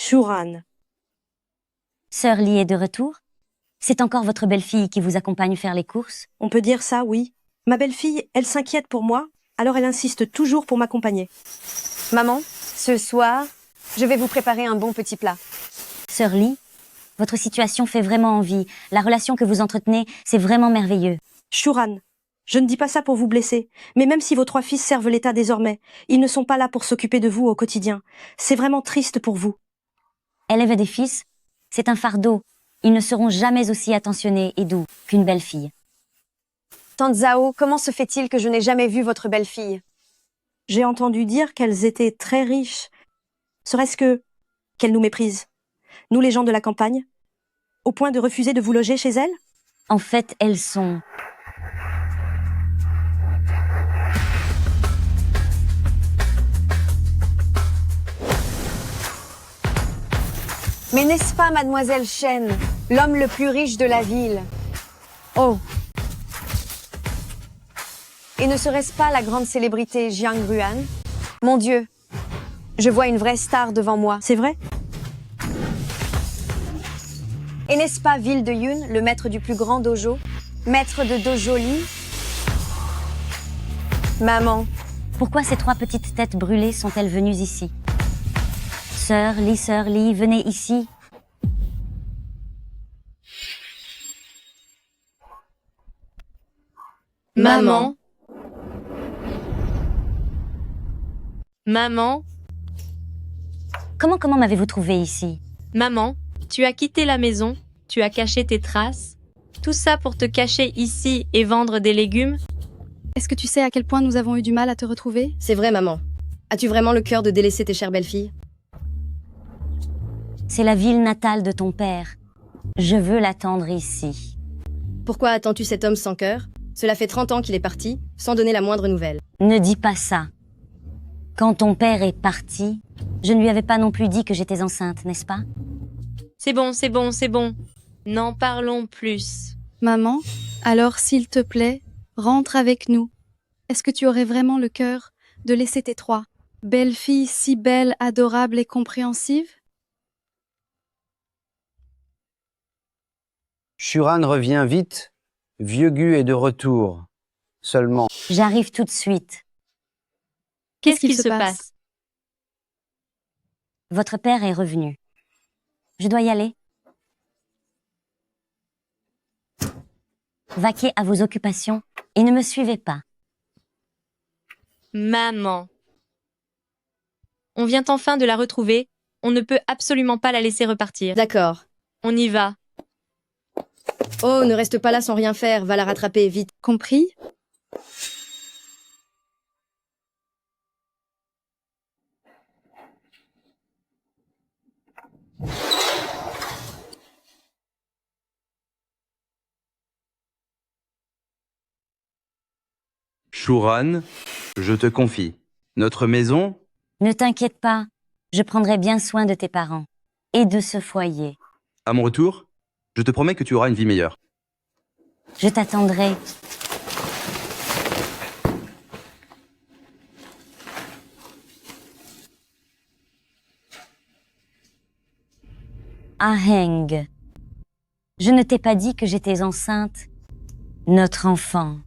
Shuran. Sœur Lee est de retour? C'est encore votre belle-fille qui vous accompagne faire les courses? On peut dire ça, oui. Ma belle-fille, elle s'inquiète pour moi, alors elle insiste toujours pour m'accompagner. Maman, ce soir, je vais vous préparer un bon petit plat. Sœur Lee, votre situation fait vraiment envie. La relation que vous entretenez, c'est vraiment merveilleux. Shuran, je ne dis pas ça pour vous blesser, mais même si vos 3 fils servent l'État désormais, ils ne sont pas là pour s'occuper de vous au quotidien. C'est vraiment triste pour vous. Élever des fils, c'est un fardeau. Ils ne seront jamais aussi attentionnés et doux qu'une belle-fille. Tante Zhao, comment se fait-il que je n'ai jamais vu votre belle-fille? J'ai entendu dire qu'elles étaient très riches. Serait-ce qu'elles nous méprisent, nous les gens de la campagne, au point de refuser de vous loger chez elles? En fait, elles sont... Mais n'est-ce pas Mademoiselle Shen, l'homme le plus riche de la ville? Oh! Et ne serait-ce pas la grande célébrité Jiang Ruan? Mon Dieu, je vois une vraie star devant moi. C'est vrai? Et n'est-ce pas Ville de Yun, le maître du plus grand dojo? Maître de dojo Lee? Maman, Pourquoi ces 3 petites têtes brûlées sont-elles venues ici? Sœur Lee, venez ici. Maman. Maman, Comment m'avez-vous trouvé ici? maman, tu as quitté la maison, tu as caché tes traces. Tout ça pour te cacher ici et vendre des légumes? Est-ce que tu sais à quel point nous avons eu du mal à te retrouver? C'est vrai, maman. As-tu vraiment le cœur de délaisser tes chères belles-filles? C'est la ville natale de ton père. Je veux l'attendre ici. Pourquoi attends-tu cet homme sans cœur? Cela fait 30 ans qu'il est parti, sans donner la moindre nouvelle. Ne dis pas ça. Quand ton père est parti, je ne lui avais pas non plus dit que j'étais enceinte, n'est-ce pas? C'est bon, c'est bon, c'est bon. N'en parlons plus. Maman, alors s'il te plaît, rentre avec nous. Est-ce que tu aurais vraiment le cœur de laisser tes 3 belles-filles si belles, adorables et compréhensives? Shuran revient vite. Vieux Gu est de retour. Seulement. J'arrive tout de suite. Qu'est-ce qui se passe? Votre père est revenu. Je dois y aller. Vaquez à vos occupations et ne me suivez pas. Maman. On vient enfin de la retrouver. On ne peut absolument pas la laisser repartir. D'accord. On y va. Oh, ne reste pas là sans rien faire, va la rattraper, vite. Compris? Shuran, je te confie. Notre maison, Ne t'inquiète pas, je prendrai bien soin de tes parents et de ce foyer. à mon retour, je te promets que tu auras une vie meilleure. Je t'attendrai. Aheng. Je ne t'ai pas dit que j'étais enceinte. Notre enfant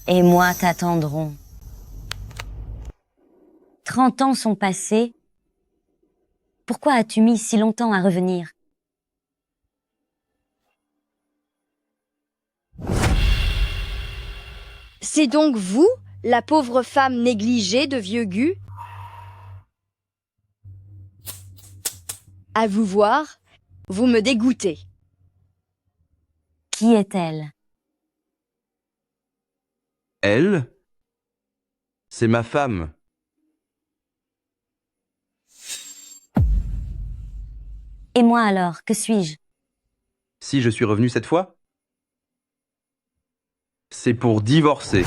et moi t'attendrons. 30 ans sont passés. Pourquoi as-tu mis si longtemps à revenir? c'est donc vous, la pauvre femme négligée de vieux Gu? À vous voir, vous me dégoûtez. Qui est-elle? Elle, c'est ma femme. Et moi alors, que suis-je? Si je suis revenu cette fois, c'est pour divorcer.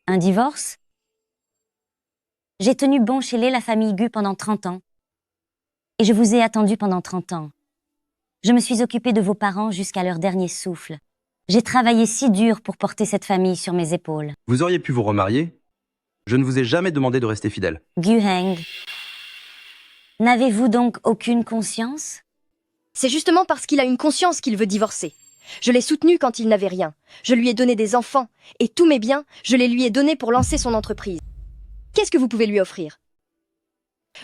Un divorce? J'ai tenu bon chez la famille Gu pendant 30 ans. Et je vous ai attendu pendant 30 ans. Je me suis occupée de vos parents jusqu'à leur dernier souffle. J'ai travaillé si dur pour porter cette famille sur mes épaules. Vous auriez pu vous remarier, Je ne vous ai jamais demandé de rester fidèle. Guheng, n'avez-vous donc aucune conscience? C'est justement parce qu'il a une conscience qu'il veut divorcer. Je l'ai soutenu quand il n'avait rien. Je lui ai donné des enfants, et tous mes biens, je les lui ai donnés pour lancer son entreprise. Qu'est-ce que vous pouvez lui offrir?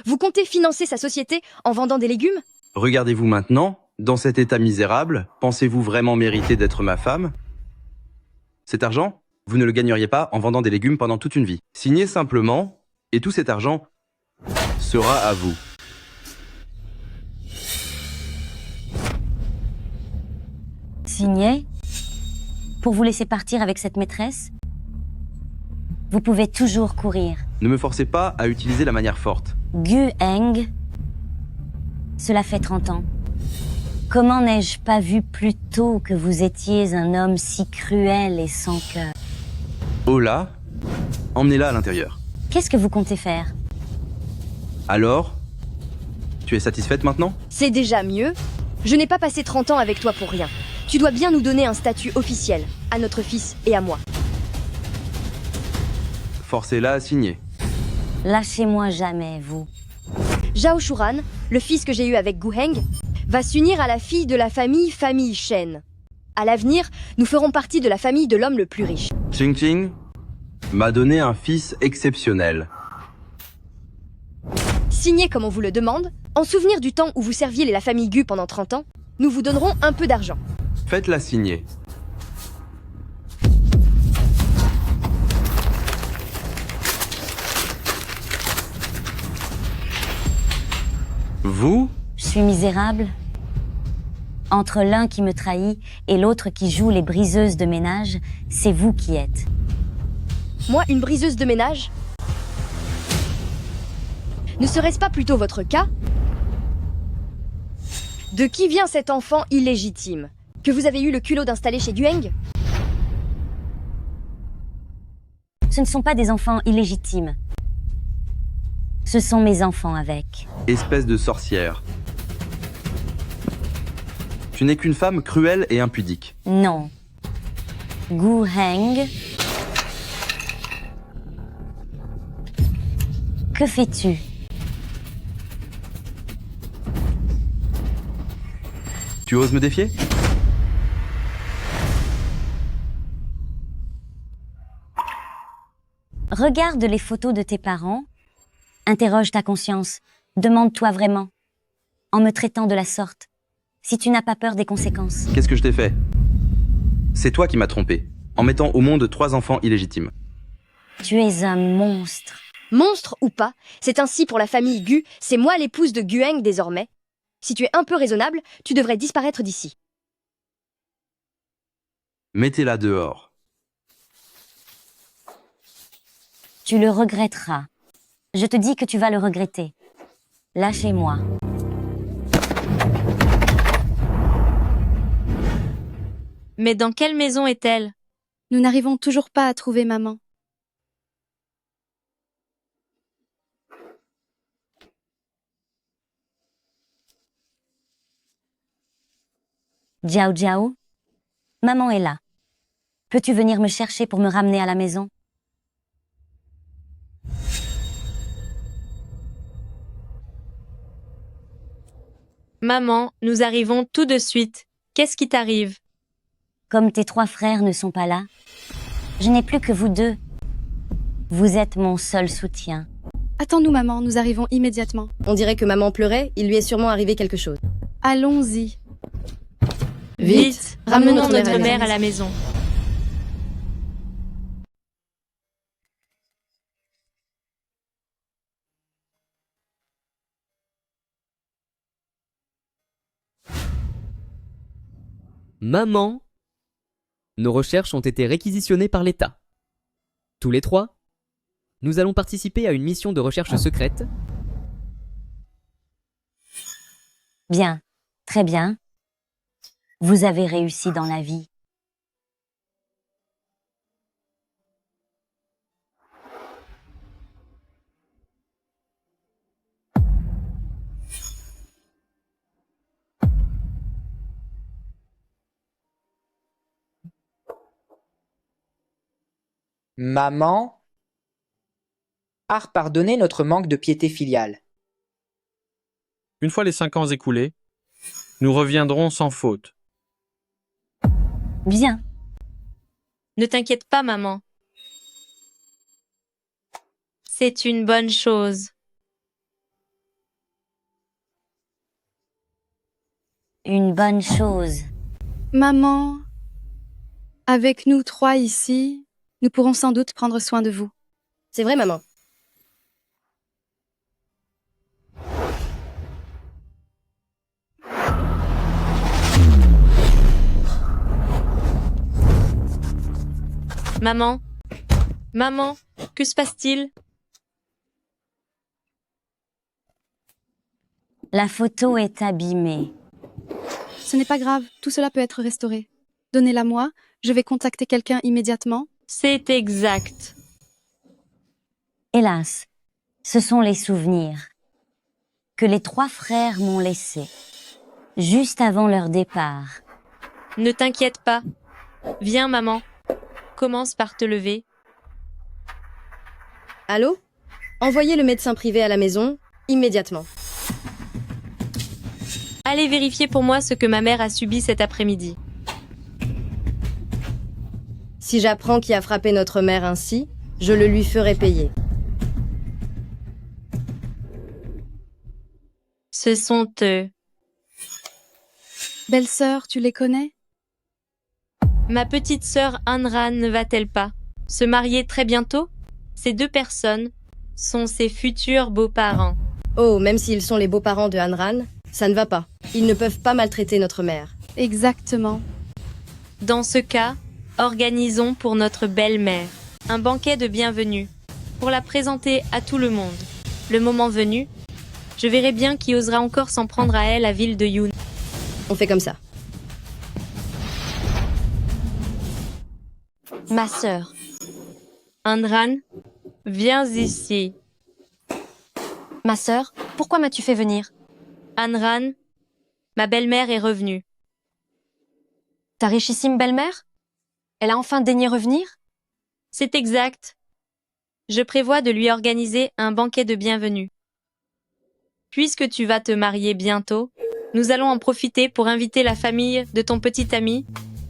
Vous comptez financer sa société en vendant des légumes? Regardez-vous maintenant, dans cet état misérable, pensez-vous vraiment mériter d'être ma femme? Cet argent, vous ne le gagneriez pas en vendant des légumes pendant toute une vie. Signez simplement, et tout cet argent sera à vous. Signé? Pour vous laisser partir avec cette maîtresse? Vous pouvez toujours courir. Ne me forcez pas à utiliser la manière forte. Guheng, cela fait 30 ans. Comment n'ai-je pas vu plus tôt que vous étiez un homme si cruel et sans cœur? Ola, emmenez-la à l'intérieur. Qu'est-ce que vous comptez faire? Alors, tu es satisfaite maintenant? C'est déjà mieux. Je n'ai pas passé 30 ans avec toi pour rien. Tu dois bien nous donner un statut officiel, à notre fils et à moi. Forcez-la à signer. Lâchez-moi jamais, vous. Zhao Shuran, le fils que j'ai eu avec Guheng, va s'unir à la fille de la famille Shen. À l'avenir, nous ferons partie de la famille de l'homme le plus riche. Ching Ching m'a donné un fils exceptionnel. Signez comme on vous le demande, en souvenir du temps où vous serviez la famille Gu pendant 30 ans, nous vous donnerons un peu d'argent. Faites-la signer. Vous? Je suis misérable. Entre l'un qui me trahit et l'autre qui joue les briseuses de ménage, c'est vous qui êtes. Moi, une briseuse de ménage? Ne serait-ce pas plutôt votre cas? De qui vient cet enfant illégitime que vous avez eu le culot d'installer chez Guheng? Ce ne sont pas des enfants illégitimes. Ce sont mes enfants avec. Espèce de sorcière. Tu n'es qu'une femme cruelle et impudique. Non. Guheng. Que fais-tu? Tu oses me défier? Regarde les photos de tes parents. Interroge ta conscience. Demande-toi vraiment. En me traitant de la sorte. Si tu n'as pas peur des conséquences. Qu'est-ce que je t'ai fait? C'est toi qui m'as trompé, en mettant au monde 3 enfants illégitimes. Tu es un monstre. Monstre ou pas, c'est ainsi pour la famille Gu, c'est moi l'épouse de Guheng désormais. Si tu es un peu raisonnable, tu devrais disparaître d'ici. Mettez-la dehors. Tu le regretteras. Je te dis que tu vas le regretter. Lâchez-moi. Mais dans quelle maison est-elle? Nous n'arrivons toujours pas à trouver maman. Jiao Jiao, maman est là. Peux-tu venir me chercher pour me ramener à la maison? Maman, nous arrivons tout de suite. Qu'est-ce qui t'arrive? Comme tes 3 frères ne sont pas là, je n'ai plus que vous 2. Vous êtes mon seul soutien. Attends-nous, maman, nous arrivons immédiatement. On dirait que maman pleurait, il lui est sûrement arrivé quelque chose. Allons-y. Vite, ramenons notre mère à la maison. Maman! Nos recherches ont été réquisitionnées par l'État. Tous les 3, nous allons participer à une mission de recherche secrète. Bien, très bien. Vous avez réussi dans la vie. Maman, Art pardonner notre manque de piété filiale. Une fois les 5 ans écoulés, nous reviendrons sans faute. Bien. Ne t'inquiète pas, maman. C'est une bonne chose. Une bonne chose. Maman, avec nous 3 ici, nous pourrons sans doute prendre soin de vous. C'est vrai, maman. Maman, maman, que se passe-t-il? La photo est abîmée. Ce n'est pas grave, tout cela peut être restauré. Donnez-la moi, je vais contacter quelqu'un immédiatement. C'est exact. Hélas, ce sont les souvenirs que les 3 frères m'ont laissés, juste avant leur départ. Ne t'inquiète pas. Viens, maman. Commence par te lever. Allô? Envoyez le médecin privé à la maison, immédiatement. Allez vérifier pour moi ce que ma mère a subi cet après-midi. Si j'apprends qui a frappé notre mère ainsi, je le lui ferai payer. Ce sont eux. Belle-sœur, tu les connais? Ma petite sœur Anran ne va-t-elle pas se marier très bientôt? Ces 2 personnes sont ses futurs beaux-parents. Oh, même s'ils sont les beaux-parents de Anran, ça ne va pas. Ils ne peuvent pas maltraiter notre mère. Exactement. Dans ce cas, organisons pour notre belle-mère un banquet de bienvenue pour la présenter à tout le monde. Le moment venu, je verrai bien qui osera encore s'en prendre à elle à ville de Yoon. On fait comme ça. Ma sœur. Anran, viens ici. Ma sœur, pourquoi m'as-tu fait venir? Anran, ma belle-mère est revenue. Ta richissime belle-mère? Elle a enfin daigné revenir? C'est exact. Je prévois de lui organiser un banquet de bienvenue. Puisque tu vas te marier bientôt, nous allons en profiter pour inviter la famille de ton petit ami.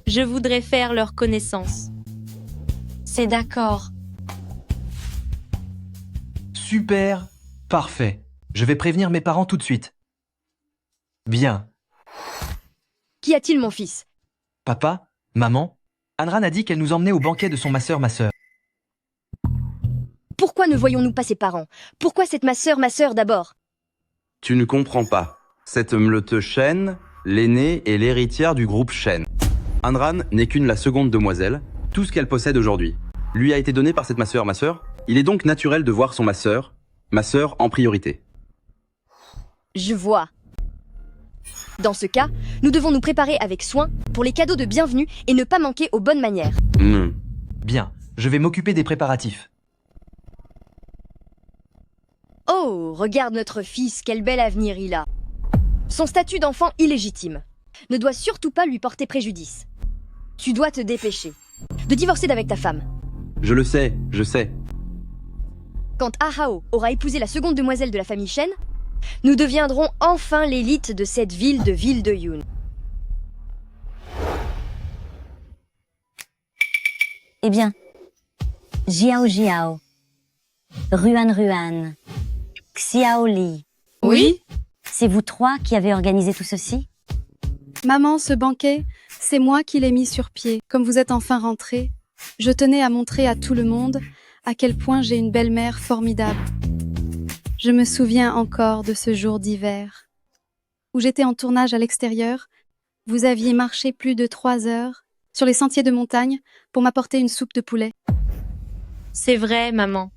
Je voudrais faire leur connaissance. C'est d'accord. Super, parfait. Je vais prévenir mes parents tout de suite. Bien. Qu'y a-t-il, mon fils? Papa, maman, Anran a dit qu'elle nous emmenait au banquet de son ma sœur. Pourquoi ne voyons-nous pas ses parents? Pourquoi cette ma sœur d'abord? Tu ne comprends pas. Cette Mleute Shen, l'aînée et l'héritière du groupe Shen. Anran n'est qu'une la seconde demoiselle. Tout ce qu'elle possède aujourd'hui lui a été donné par cette ma sœur. Il est donc naturel de voir son ma sœur en priorité. Je vois. Dans ce cas, nous devons nous préparer avec soin pour les cadeaux de bienvenue et ne pas manquer aux bonnes manières. Bien, je vais m'occuper des préparatifs. Oh, regarde notre fils, quel bel avenir il a. Son statut d'enfant illégitime ne doit surtout pas lui porter préjudice. Tu dois te dépêcher de divorcer d'avec ta femme. Je le sais, je sais. Quand Ahao aura épousé la seconde demoiselle de la famille Shen, nous deviendrons enfin l'élite de cette ville de Yoon. Eh bien, Jiao, Ruan, Xiaoli. Oui? C'est vous 3 qui avez organisé tout ceci? Maman, ce banquet, c'est moi qui l'ai mis sur pied. Comme vous êtes enfin rentrés, je tenais à montrer à tout le monde à quel point j'ai une belle-mère formidable. Je me souviens encore de ce jour d'hiver, où j'étais en tournage à l'extérieur. Vous aviez marché plus de 3 heures sur les sentiers de montagne pour m'apporter une soupe de poulet. C'est vrai, maman.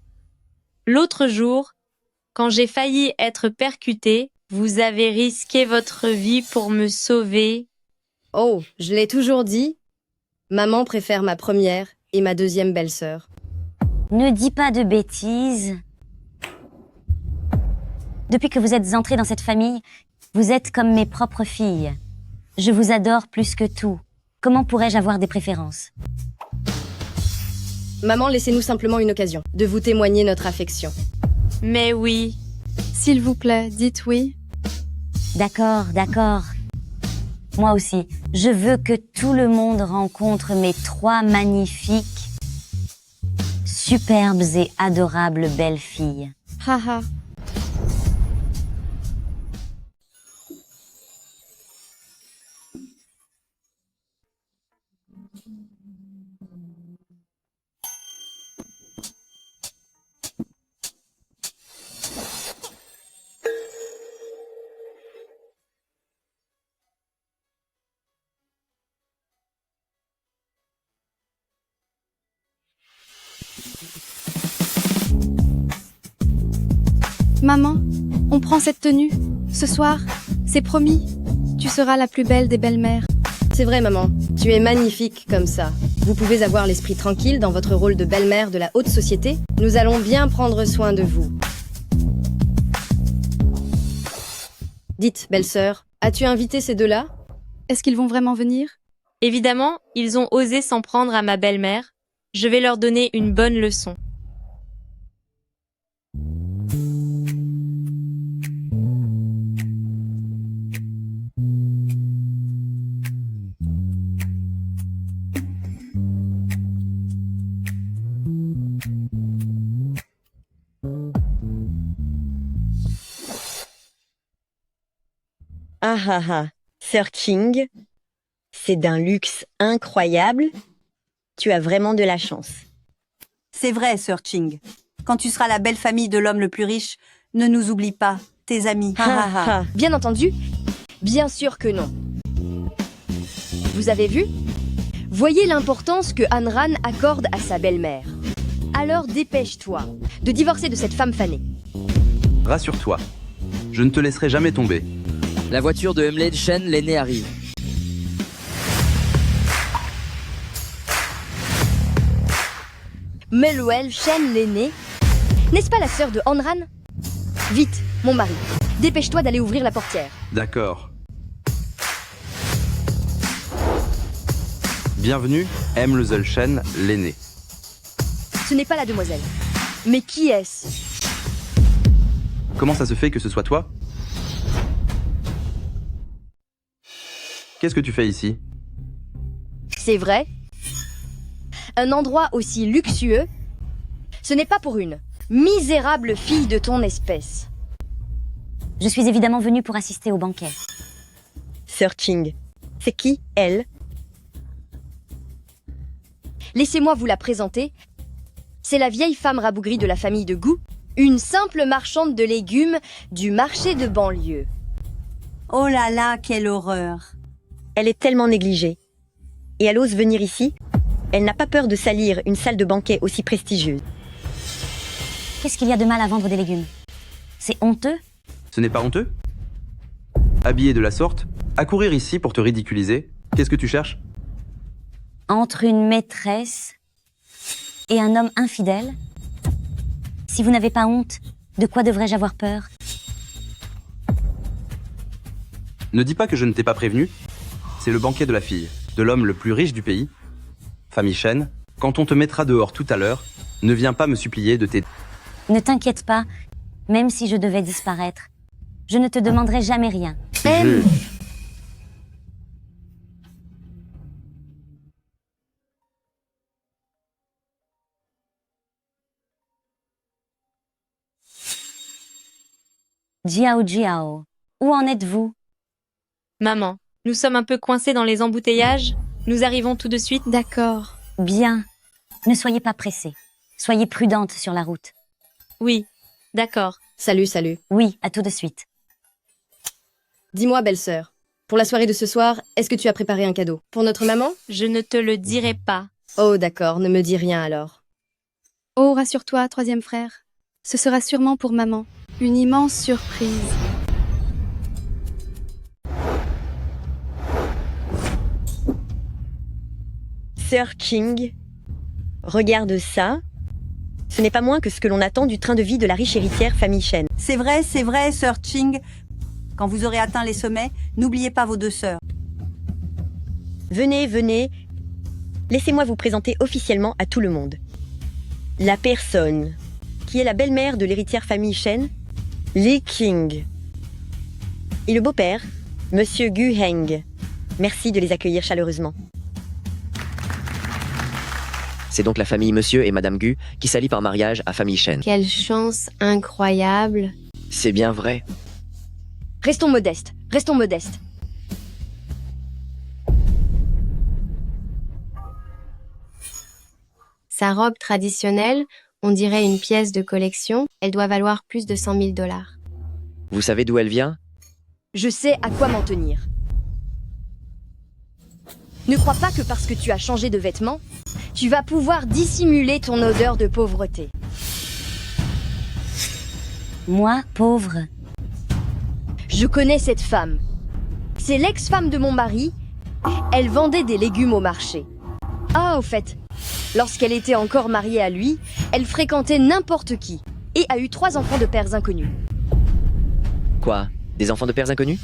L'autre jour, quand j'ai failli être percutée, vous avez risqué votre vie pour me sauver. Oh, je l'ai toujours dit. Maman préfère ma première et ma deuxième belle-sœur. Ne dis pas de bêtises. Depuis que vous êtes entrés dans cette famille, vous êtes comme mes propres filles. Je vous adore plus que tout. Comment pourrais-je avoir des préférences? Maman, laissez-nous simplement une occasion de vous témoigner notre affection. Mais oui. S'il vous plaît, dites oui. D'accord, d'accord. Moi aussi, je veux que tout le monde rencontre mes 3 magnifiques, superbes et adorables belles filles. Haha. Maman, on prend cette tenue. Ce soir, c'est promis. Tu seras la plus belle des belles-mères. C'est vrai, maman. Tu es magnifique comme ça. Vous pouvez avoir l'esprit tranquille dans votre rôle de belle-mère de la haute société. Nous allons bien prendre soin de vous. Dites, belle-sœur, as-tu invité ces deux-là? Est-ce qu'ils vont vraiment venir? Évidemment, ils ont osé s'en prendre à ma belle-mère. Je vais leur donner une bonne leçon. Ah ah ah, Sir King, c'est d'un luxe incroyable. Tu as vraiment de la chance. C'est vrai, Sir Ching. Quand tu seras la belle famille de l'homme le plus riche, ne nous oublie pas, tes amis. Bien entendu, bien sûr que non. Vous avez vu? Voyez l'importance que Anran accorde à sa belle-mère. Alors dépêche-toi de divorcer de cette femme fanée. Rassure-toi, je ne te laisserai jamais tomber. La voiture de Emled Shen, l'aîné, arrive. Meluel Shen l'aîné. N'est-ce pas la sœur de Anran? Vite, mon mari, dépêche-toi d'aller ouvrir la portière. D'accord. Bienvenue, M. le Zulchen, l'aîné. Ce n'est pas la demoiselle. Mais qui est-ce? Comment ça se fait que ce soit toi? Qu'est-ce que tu fais ici? C'est vrai? Un endroit aussi luxueux? Ce n'est pas pour une misérable fille de ton espèce. Je suis évidemment venue pour assister au banquet. Sir Ching, c'est qui, elle? Laissez-moi vous la présenter. C'est la vieille femme rabougrie de la famille de Gu, une simple marchande de légumes du marché de banlieue. Oh là là, quelle horreur! Elle est tellement négligée. Et elle ose venir ici? Elle n'a pas peur de salir une salle de banquet aussi prestigieuse. Qu'est-ce qu'il y a de mal à vendre des légumes? C'est honteux? Ce n'est pas honteux? Habillé de la sorte, accourir ici pour te ridiculiser, qu'est-ce que tu cherches? Entre une maîtresse et un homme infidèle? Si vous n'avez pas honte, de quoi devrais-je avoir peur? Ne dis pas que je ne t'ai pas prévenu. C'est le banquet de la fille, de l'homme le plus riche du pays. Famille Shen, quand on te mettra dehors tout à l'heure, ne viens pas me supplier de t'aider. Ne t'inquiète pas, même si je devais disparaître, je ne te demanderai jamais rien. Jiao Jiao, où en êtes-vous? Maman, nous sommes un peu coincés dans les embouteillages. Nous arrivons tout de suite. D'accord. Bien. Ne soyez pas pressés. Soyez prudente sur la route. Oui, d'accord. Salut, salut. Oui, à tout de suite. Dis-moi, belle-sœur, pour la soirée de ce soir, est-ce que tu as préparé un cadeau? Pour notre maman? Je ne te le dirai pas. Oh, d'accord, ne me dis rien alors. Oh, rassure-toi, troisième frère. Ce sera sûrement pour maman. Une immense surprise. Sir Ching, regarde ça. Ce n'est pas moins que ce que l'on attend du train de vie de la riche héritière famille Shen. C'est vrai, Sir Ching. Quand vous aurez atteint les sommets, n'oubliez pas vos deux sœurs. Venez, venez. Laissez-moi vous présenter officiellement à tout le monde. La personne qui est la belle-mère de l'héritière famille Shen, Li Qing. Et le beau-père, Monsieur Gu Heng. Merci de les accueillir chaleureusement. C'est donc la famille Monsieur et Madame Gu qui s'allient par mariage à famille Shen. Quelle chance incroyable. C'est bien vrai. Restons modestes, restons modestes. Sa robe traditionnelle, on dirait une pièce de collection, elle doit valoir plus de 100 000 $. Vous savez d'où elle vient? Je sais à quoi m'en tenir. Ne crois pas que parce que tu as changé de vêtements, tu vas pouvoir dissimuler ton odeur de pauvreté. Moi, pauvre? Je connais cette femme. C'est l'ex-femme de mon mari. Elle vendait des légumes au marché. Ah, au fait, lorsqu'elle était encore mariée à lui, elle fréquentait n'importe qui et a eu 3 enfants de pères inconnus. Quoi? Des enfants de pères inconnus?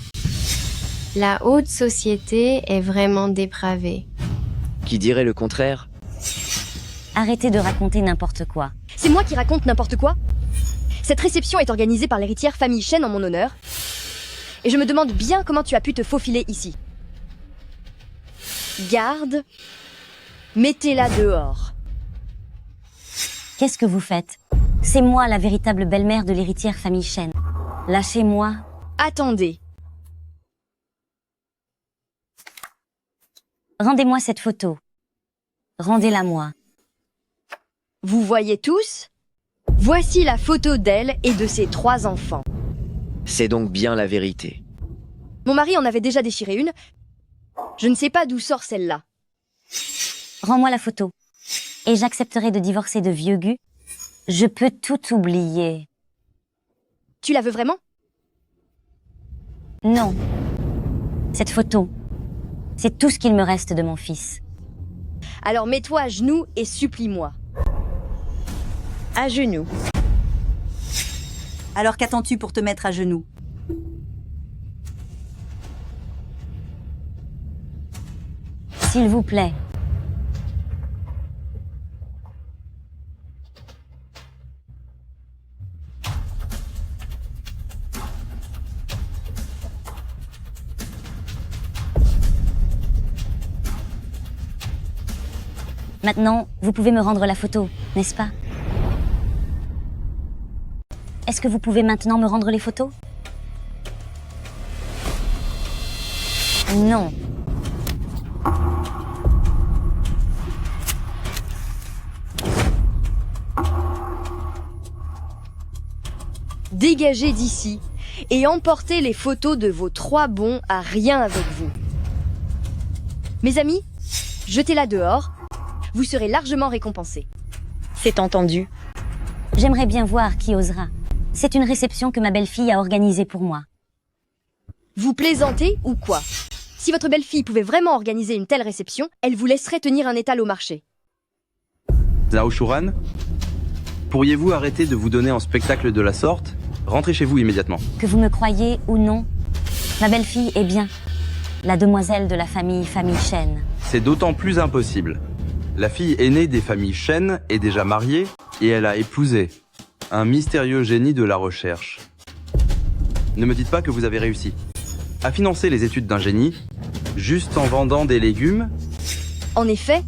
La haute société est vraiment dépravée. Qui dirait le contraire? Arrêtez de raconter n'importe quoi. C'est moi qui raconte n'importe quoi? Cette réception est organisée par l'héritière famille Shen en mon honneur. Et je me demande bien comment tu as pu te faufiler ici. Garde, mettez-la dehors. Qu'est-ce que vous faites? C'est moi la véritable belle-mère de l'héritière famille Shen. Lâchez-moi. Attendez. Rendez-moi cette photo. Rendez-la-moi. Vous voyez tous? Voici la photo d'elle et de ses 3 enfants. C'est donc bien la vérité. Mon mari en avait déjà déchiré une. Je ne sais pas d'où sort celle-là. Rends-moi la photo. Et j'accepterai de divorcer de vieux Gu. Je peux tout oublier. Tu la veux vraiment? Non. Cette photo, c'est tout ce qu'il me reste de mon fils. Alors mets-toi à genoux et supplie-moi. À genoux. Alors qu'attends-tu pour te mettre à genoux? S'il vous plaît. Maintenant, vous pouvez me rendre la photo, n'est-ce pas? Est-ce que vous pouvez maintenant me rendre les photos? Non. Dégagez d'ici et emportez les photos de vos 3 bons à rien avec vous. Mes amis, jetez-la dehors. Vous serez largement récompensés. C'est entendu. J'aimerais bien voir qui osera. C'est une réception que ma belle-fille a organisée pour moi. Vous plaisantez ou quoi? Si votre belle-fille pouvait vraiment organiser une telle réception, elle vous laisserait tenir un étal au marché. Zhao Shuran, pourriez-vous arrêter de vous donner en spectacle de la sorte? Rentrez chez vous immédiatement. Que vous me croyez ou non, ma belle-fille est bien la demoiselle de la famille Shen. C'est d'autant plus impossible. La fille aînée des familles Shen est déjà mariée et elle a épousé un mystérieux génie de la recherche. Ne me dites pas que vous avez réussi à financer les études d'un génie juste en vendant des légumes. En effet,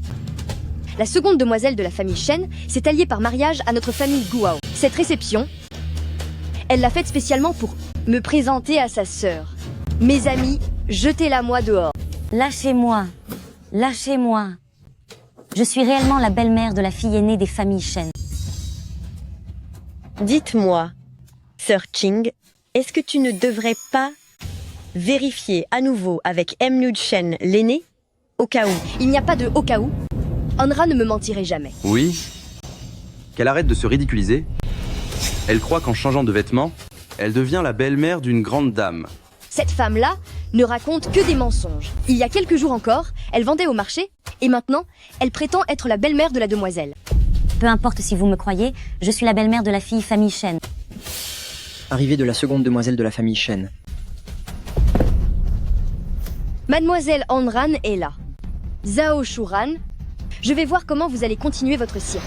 la seconde demoiselle de la famille Shen s'est alliée par mariage à notre famille Guao. Cette réception, elle l'a faite spécialement pour me présenter à sa sœur. Mes amis, jetez-la moi dehors. Lâchez-moi. Lâchez-moi. Je suis réellement la belle-mère de la fille aînée des familles Shen. Dites-moi, Sœur Qing, est-ce que tu ne devrais pas vérifier à nouveau avec Emnud Shen l'aîné, au cas où? Il n'y a pas de au cas où. Anra ne me mentirait jamais. Oui. Qu'elle arrête de se ridiculiser. Elle croit qu'en changeant de vêtements, elle devient la belle-mère d'une grande dame. Cette femme-là ne raconte que des mensonges. Il y a quelques jours encore, elle vendait au marché, et maintenant, elle prétend être la belle-mère de la demoiselle. Peu importe si vous me croyez, je suis la belle-mère de la fille famille Shen. Arrivée de la seconde demoiselle de la famille Shen. Mademoiselle Anran est là. Zhao Shuran, je vais voir comment vous allez continuer votre cirque.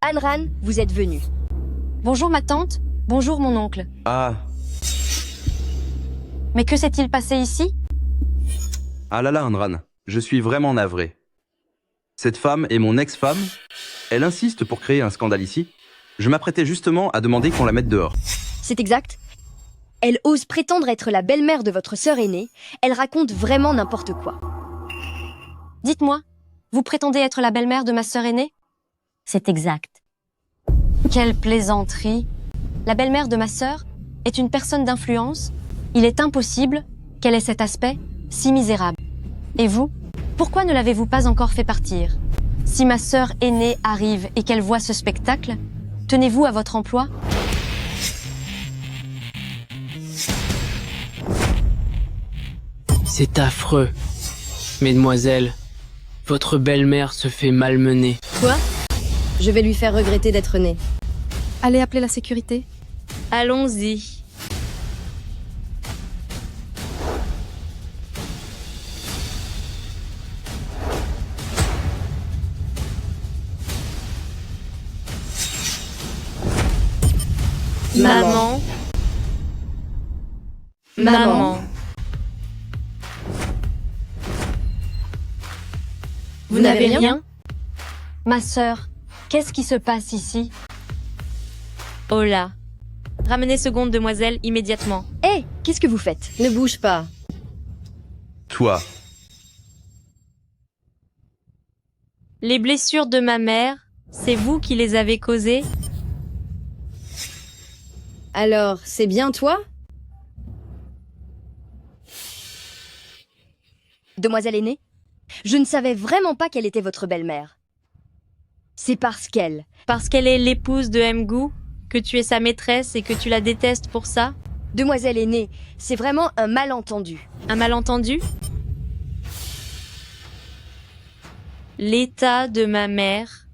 Anran, vous êtes venu. Bonjour ma tante, bonjour mon oncle. Ah, Mais que s'est-il passé ici? ah là là, Andran, je suis vraiment navré. Cette femme est mon ex-femme. Elle insiste pour créer un scandale ici. Je m'apprêtais justement à demander qu'on la mette dehors. C'est exact. Elle ose prétendre être la belle-mère de votre sœur aînée. Elle raconte vraiment n'importe quoi. Dites-moi, vous prétendez être la belle-mère de ma sœur aînée? C'est exact. Quelle plaisanterie! La belle-mère de ma sœur est une personne d'influence. Il est impossible qu'elle ait cet aspect si misérable. Et vous, pourquoi ne l'avez-vous pas encore fait partir? Si ma sœur aînée arrive et qu'elle voit ce spectacle, tenez-vous à votre emploi? C'est affreux. Mesdemoiselles, votre belle-mère se fait malmener. Quoi? Je vais lui faire regretter d'être née. Allez appeler la sécurité. Allons-y. Maman. Maman. Vous n'avez rien? Ma sœur, qu'est-ce qui se passe ici? Oh là. Ramenez seconde demoiselle immédiatement. Hé, qu'est-ce que vous faites? Ne bouge pas. Toi, Les blessures de ma mère, c'est vous qui les avez causées? Alors, c'est bien toi? Demoiselle aînée, je ne savais vraiment pas qu'elle était votre belle-mère. C'est parce qu'elle... Parce qu'elle est l'épouse de Mgu, que tu es sa maîtresse et que tu la détestes pour ça? Demoiselle aînée, c'est vraiment un malentendu. Un malentendu? L'état de ma mère.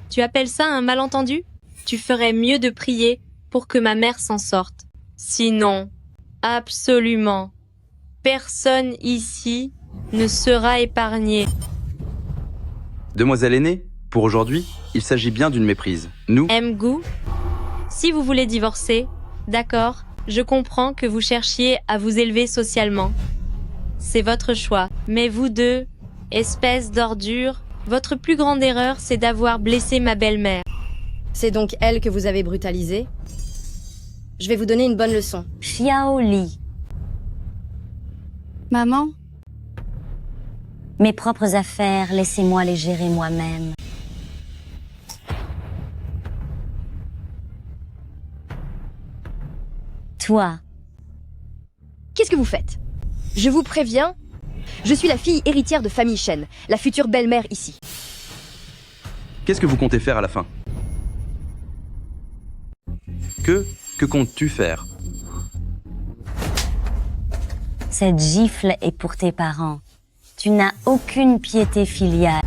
Tu appelles ça un malentendu? Tu ferais mieux de prier pour que ma mère s'en sorte. Sinon, absolument, personne ici ne sera épargné. demoiselle aînée, pour aujourd'hui, il s'agit bien d'une méprise. Nous, Mgu, si vous voulez divorcer, d'accord, je comprends que vous cherchiez à vous élever socialement. C'est votre choix. Mais vous deux, espèce d'ordure, votre plus grande erreur, c'est d'avoir blessé ma belle-mère. C'est donc elle que vous avez brutalisée? Je vais vous donner une bonne leçon. Xiao Li, Maman, mes propres affaires, laissez-moi les gérer moi-même. Toi, Qu'est-ce que vous faites? Je vous préviens, je suis la fille héritière de famille Shen, la future belle-mère ici. qu'est-ce que vous comptez faire à la fin? Que comptes-tu faire? cette gifle est pour tes parents. Tu n'as aucune piété filiale.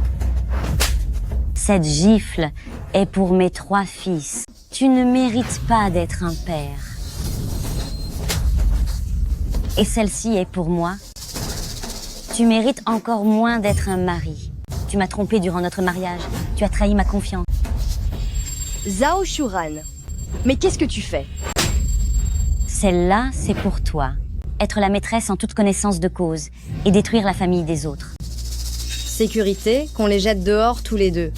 Cette gifle est pour mes 3 fils. Tu ne mérites pas d'être un père. Et celle-ci est pour moi. Tu mérites encore moins d'être un mari. Tu m'as trompé durant notre mariage. Tu as trahi ma confiance. Zhao Shuran, mais qu'est-ce que tu fais? Celle-là, c'est pour toi. Être la maîtresse en toute connaissance de cause et détruire la famille des autres. Sécurité, qu'on les jette dehors tous les deux.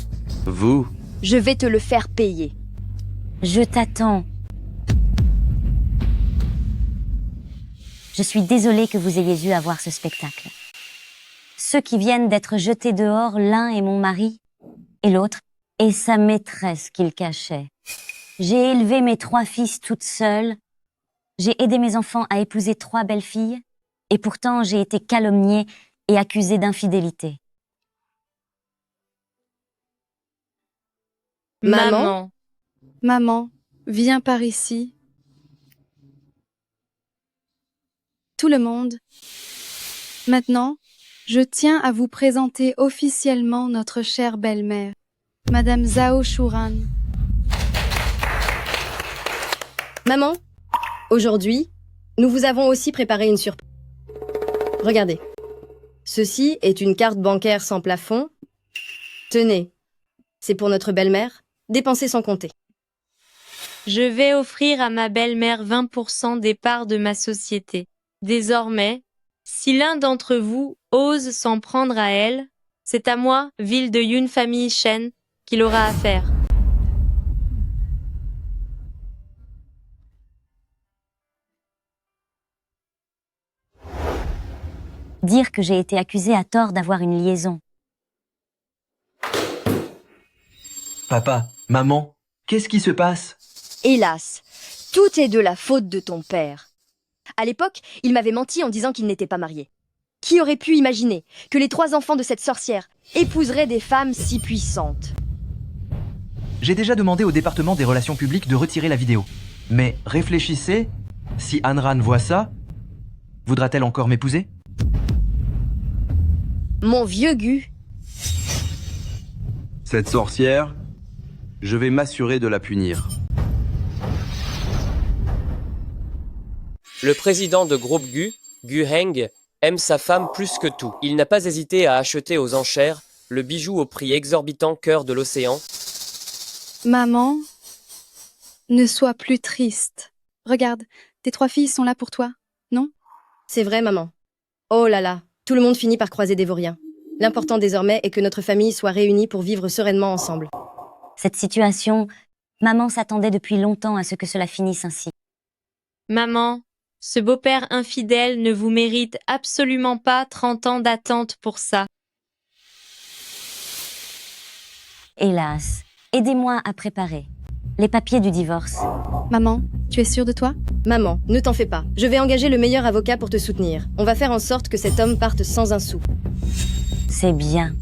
Vous, Je vais te le faire payer. Je t'attends. Je suis désolée que vous ayez eu à voir ce spectacle. Ceux qui viennent d'être jetés dehors, l'un est mon mari et l'autre est sa maîtresse qu'il cachait. J'ai élevé mes 3 fils toute seule. J'ai aidé mes enfants à épouser 3 belles filles et pourtant j'ai été calomniée et accusée d'infidélité. Maman. Maman, viens par ici. Tout le monde. Maintenant, je tiens à vous présenter officiellement notre chère belle-mère, Madame Zhao Shuran. Maman, aujourd'hui, nous vous avons aussi préparé une surprise. Regardez. Ceci est une carte bancaire sans plafond. Tenez, c'est pour notre belle-mère. dépenser sans compter. Je vais offrir à ma belle-mère 20% des parts de ma société. Désormais, si l'un d'entre vous ose s'en prendre à elle, c'est à moi, ville de Yun famille Shen, qu'il aura affaire. Dire que j'ai été accusée à tort d'avoir une liaison. Papa, maman, qu'est-ce qui se passe? Hélas, tout est de la faute de ton père. À l'époque, il m'avait menti en disant qu'il n'était pas marié. Qui aurait pu imaginer que les 3 enfants de cette sorcière épouseraient des femmes si puissantes? J'ai déjà demandé au département des relations publiques de retirer la vidéo. Mais réfléchissez, si Anran voit ça, voudra-t-elle encore m'épouser? Mon vieux Gu, Cette sorcière, je vais m'assurer de la punir. Le président de groupe Gu, Gu Heng, aime sa femme plus que tout. Il n'a pas hésité à acheter aux enchères le bijou au prix exorbitant cœur de l'océan. Maman, ne sois plus triste. Regarde, tes 3 filles sont là pour toi, non? c'est vrai, maman. Oh là là, tout le monde finit par croiser des vauriens. L'important désormais est que notre famille soit réunie pour vivre sereinement ensemble. Cette situation, maman s'attendait depuis longtemps à ce que cela finisse ainsi. Maman, ce beau-père infidèle ne vous mérite absolument pas 30 ans d'attente pour ça. Hélas, aidez-moi à préparer les papiers du divorce. Maman, tu es sûre de toi? Maman, ne t'en fais pas. Je vais engager le meilleur avocat pour te soutenir. On va faire en sorte que cet homme parte sans un sou. C'est bien.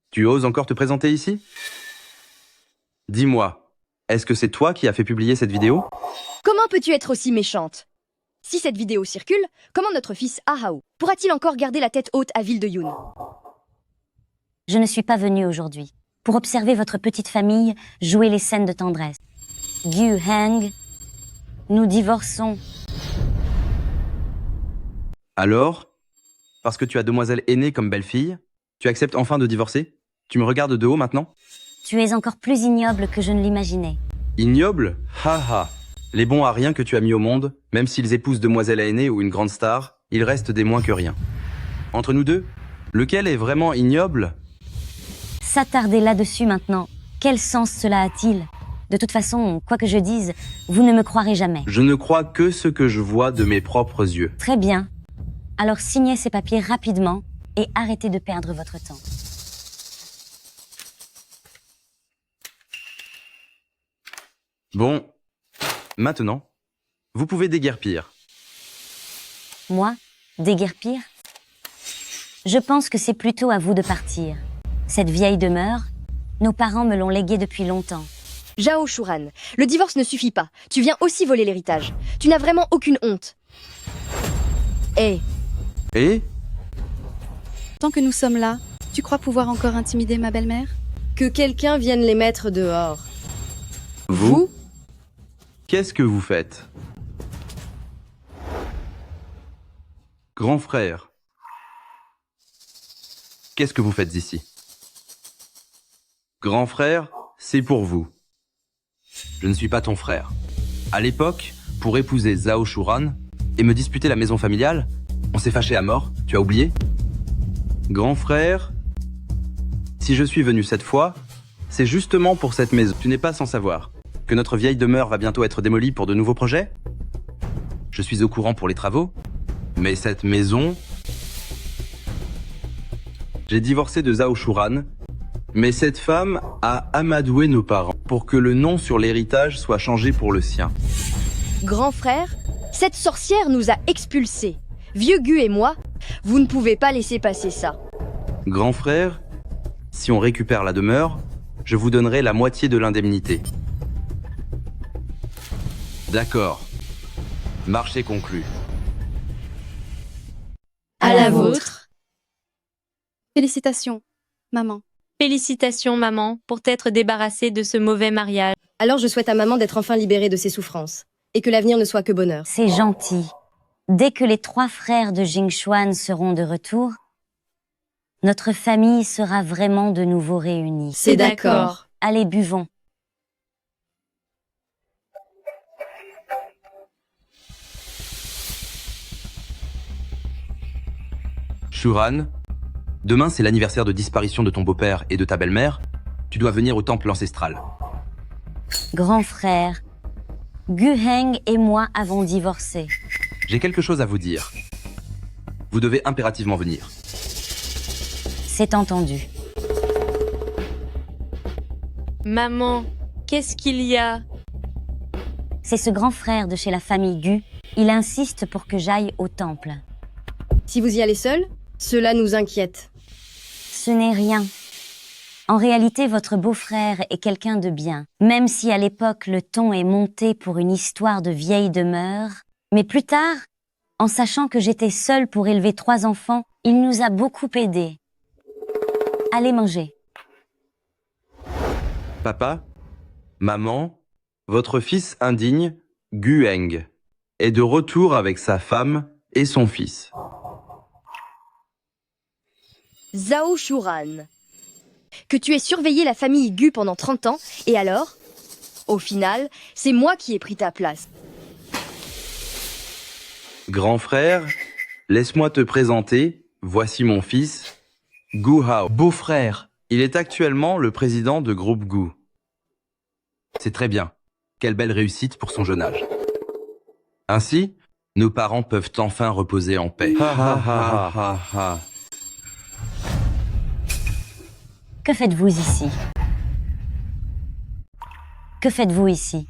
Tu oses encore te présenter ici? Dis-moi, est-ce que c'est toi qui as fait publier cette vidéo? Comment peux-tu être aussi méchante? Si cette vidéo circule, comment notre fils Ahao pourra-t-il encore garder la tête haute à Ville de Yun? Je ne suis pas venue aujourd'hui pour observer votre petite famille jouer les scènes de tendresse. Gu Heng, nous divorçons. Alors, parce que tu as demoiselle aînée comme belle-fille, tu acceptes enfin de divorcer? Tu me regardes de haut maintenant? Tu es encore plus ignoble que je ne l'imaginais. Ignoble? Haha. Les bons à rien que tu as mis au monde, même s'ils épousent demoiselle aînée ou une grande star, ils restent des moins que rien. Entre nous deux, lequel est vraiment ignoble? S'attarder là-dessus maintenant, quel sens cela a-t-il? De toute façon, quoi que je dise, vous ne me croirez jamais. Je ne crois que ce que je vois de mes propres yeux. Très bien. Alors signez ces papiers rapidement et arrêtez de perdre votre temps. Bon, maintenant, vous pouvez déguerpir. Moi, déguerpir? Je pense que c'est plutôt à vous de partir. Cette vieille demeure, nos parents me l'ont léguée depuis longtemps. Zhao Shuran, le divorce ne suffit pas. Tu viens aussi voler l'héritage. Tu n'as vraiment aucune honte. Et Tant que nous sommes là, tu crois pouvoir encore intimider ma belle-mère? Que quelqu'un vienne les mettre dehors. vous? Qu'est-ce que vous faites? Grand frère, qu'est-ce que vous faites ici? Grand frère, c'est pour vous. Je ne suis pas ton frère. À l'époque, pour épouser Zhao Shuran et me disputer la maison familiale, on s'est fâché à mort, tu as oublié? Grand frère, si je suis venu cette fois, c'est justement pour cette maison. Tu n'es pas sans savoir que notre vieille demeure va bientôt être démolie pour de nouveaux projets? Je suis au courant pour les travaux, mais cette maison... J'ai divorcé de Zhao Shuran, mais cette femme a amadoué nos parents pour que le nom sur l'héritage soit changé pour le sien. Grand frère, cette sorcière nous a expulsés. Vieux Gu et moi, vous ne pouvez pas laisser passer ça. Grand frère, si on récupère la demeure, je vous donnerai la moitié de l'indemnité. D'accord. Marché conclu. À la vôtre. Félicitations, maman. Félicitations, maman, pour t'être débarrassée de ce mauvais mariage. Alors je souhaite à maman d'être enfin libérée de ses souffrances, et que l'avenir ne soit que bonheur. C'est gentil. Dès que les 3 frères de Jingxuan seront de retour, notre famille sera vraiment de nouveau réunie. C'est d'accord. Allez, buvons. Shuran, demain c'est l'anniversaire de disparition de ton beau-père et de ta belle-mère. Tu dois venir au temple ancestral. Grand frère, Gu Heng et moi avons divorcé. J'ai quelque chose à vous dire. Vous devez impérativement venir. C'est entendu. Maman, qu'est-ce qu'il y a? C'est ce grand frère de chez la famille Gu. Il insiste pour que j'aille au temple. Si vous y allez seul, cela nous inquiète. Ce n'est rien. En réalité, votre beau-frère est quelqu'un de bien. Même si à l'époque le ton est monté pour une histoire de vieille demeure. Mais plus tard, en sachant que j'étais seule pour élever 3 enfants, il nous a beaucoup aidés. Allez manger. Papa, maman, votre fils indigne, Gu Heng, est de retour avec sa femme et son fils. Zhao Shuran. Que tu aies surveillé la famille Gu pendant 30 ans, et alors? Au final, c'est moi qui ai pris ta place. Grand frère, laisse-moi te présenter, voici mon fils, Gu Hao. Beau-frère. Il est actuellement le président de Groupe Gu. C'est très bien. Quelle belle réussite pour son jeune âge. Ainsi, nos parents peuvent enfin reposer en paix. Que faites-vous ici? Que faites-vous ici?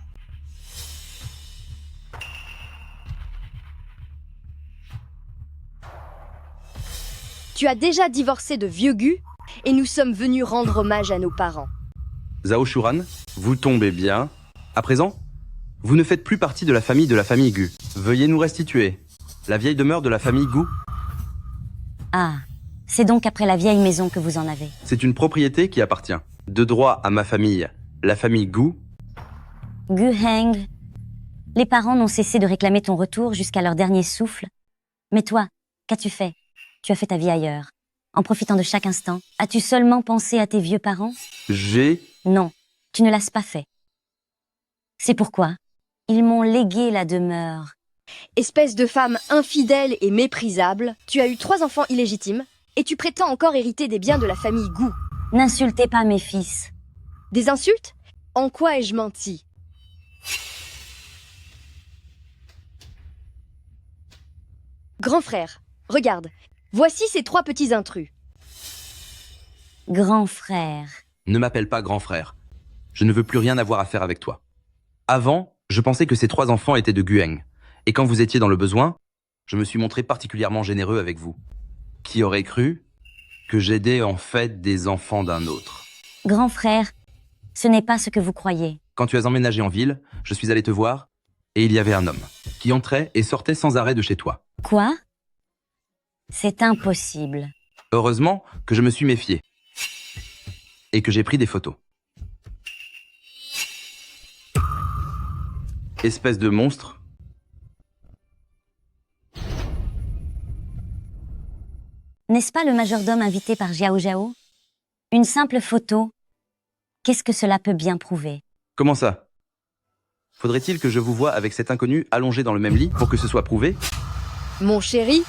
Tu as déjà divorcé de vieux Gu, et nous sommes venus rendre hommage à nos parents. Zhao Shuran, vous tombez bien. À présent, vous ne faites plus partie de la famille Gu. Veuillez nous restituer. La vieille demeure de la famille Gu. Ah, c'est donc après la vieille maison que vous en avez. C'est une propriété qui appartient, de droit à ma famille, la famille Gu. Gu Heng, les parents n'ont cessé de réclamer ton retour jusqu'à leur dernier souffle. Mais toi, qu'as-tu fait? Tu as fait ta vie ailleurs. En profitant de chaque instant, as-tu seulement pensé à tes vieux parents? Non, tu ne l'as pas fait. C'est pourquoi ils m'ont légué la demeure. Espèce de femme infidèle et méprisable, tu as eu 3 enfants illégitimes, et tu prétends encore hériter des biens de la famille Gu. N'insultez pas mes fils. Des insultes? En quoi ai-je menti? Grand frère, regarde, voici ces 3 petits intrus. Grand frère. Ne m'appelle pas grand frère. Je ne veux plus rien avoir à faire avec toi. Avant, je pensais que ces 3 enfants étaient de Gu Heng. Et quand vous étiez dans le besoin, je me suis montré particulièrement généreux avec vous. Qui aurait cru que j'aidais en fait des enfants d'un autre? Grand frère, ce n'est pas ce que vous croyez. Quand tu as emménagé en ville, je suis allé te voir, et il y avait un homme qui entrait et sortait sans arrêt de chez toi. Quoi? C'est impossible. Heureusement que je me suis méfié. Et que j'ai pris des photos. Espèce de monstre. N'est-ce pas le majordome invité par Jiao Jiao? Une simple photo. Qu'est-ce que cela peut bien prouver? Comment ça? Faudrait-il que je vous voie avec cet inconnu allongé dans le même lit pour que ce soit prouvé? Mon chéri?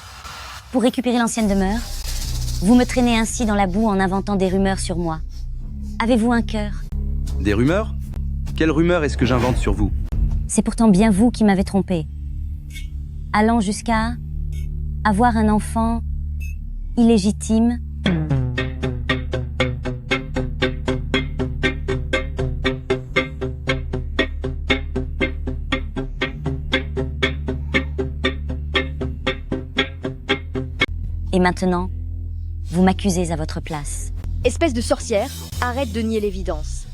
Pour récupérer l'ancienne demeure, vous me traînez ainsi dans la boue en inventant des rumeurs sur moi. Avez-vous un cœur? Des rumeurs? Quelles rumeurs est-ce que j'invente sur vous? C'est pourtant bien vous qui m'avez trompé. Allant jusqu'à avoir un enfant illégitime. Et maintenant, vous m'accusez à votre place. Espèce de sorcière, arrête de nier l'évidence.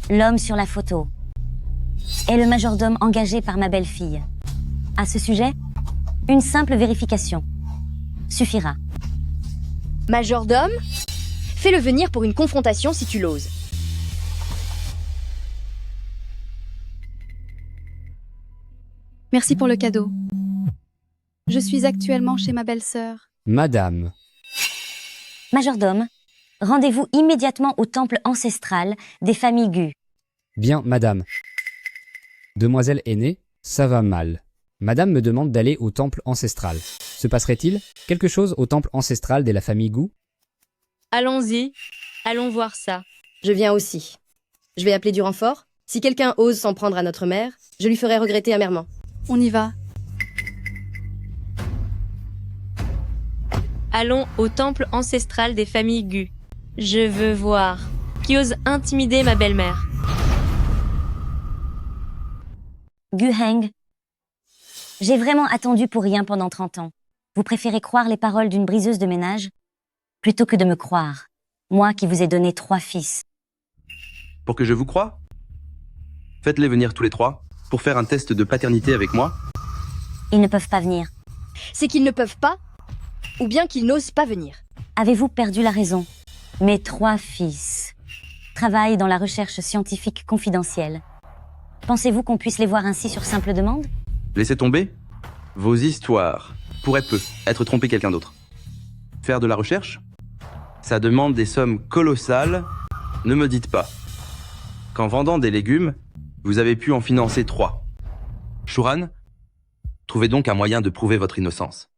L'homme sur la photo est le majordome engagé par ma belle-fille. À ce sujet, une simple vérification suffira. Majordome? Fais-le venir pour une confrontation si tu l'oses. Merci pour le cadeau. Je suis actuellement chez ma belle-sœur. Madame. Majordome, rendez-vous immédiatement au temple ancestral des familles Gu. Bien, madame. Demoiselle aînée, ça va mal. Madame me demande d'aller au temple ancestral. Se passerait-il quelque chose au temple ancestral de la famille Gu? Allons-y, allons voir ça. Je viens aussi. Je vais appeler du renfort. Si quelqu'un ose s'en prendre à notre mère, je lui ferai regretter amèrement. On y va. Allons au temple ancestral des familles Gu. Je veux voir. Qui ose intimider ma belle-mère? Gu Heng, j'ai vraiment attendu pour rien pendant 30 ans. Vous préférez croire les paroles d'une briseuse de ménage plutôt que de me croire, moi qui vous ai donné 3 fils. Pour que je vous croie? Faites-les venir tous les 3 pour faire un test de paternité avec moi. Ils ne peuvent pas venir. C'est qu'ils ne peuvent pas, ou bien qu'ils n'osent pas venir. Avez-vous perdu la raison? Mes 3 fils travaillent dans la recherche scientifique confidentielle. Pensez-vous qu'on puisse les voir ainsi sur simple demande? Laissez tomber. Vos histoires pourraient peu être tromper quelqu'un d'autre. Faire de la recherche? Ça demande des sommes colossales. Ne me dites pas qu'en vendant des légumes, vous avez pu en financer 3. Shuran, trouvez donc un moyen de prouver votre innocence.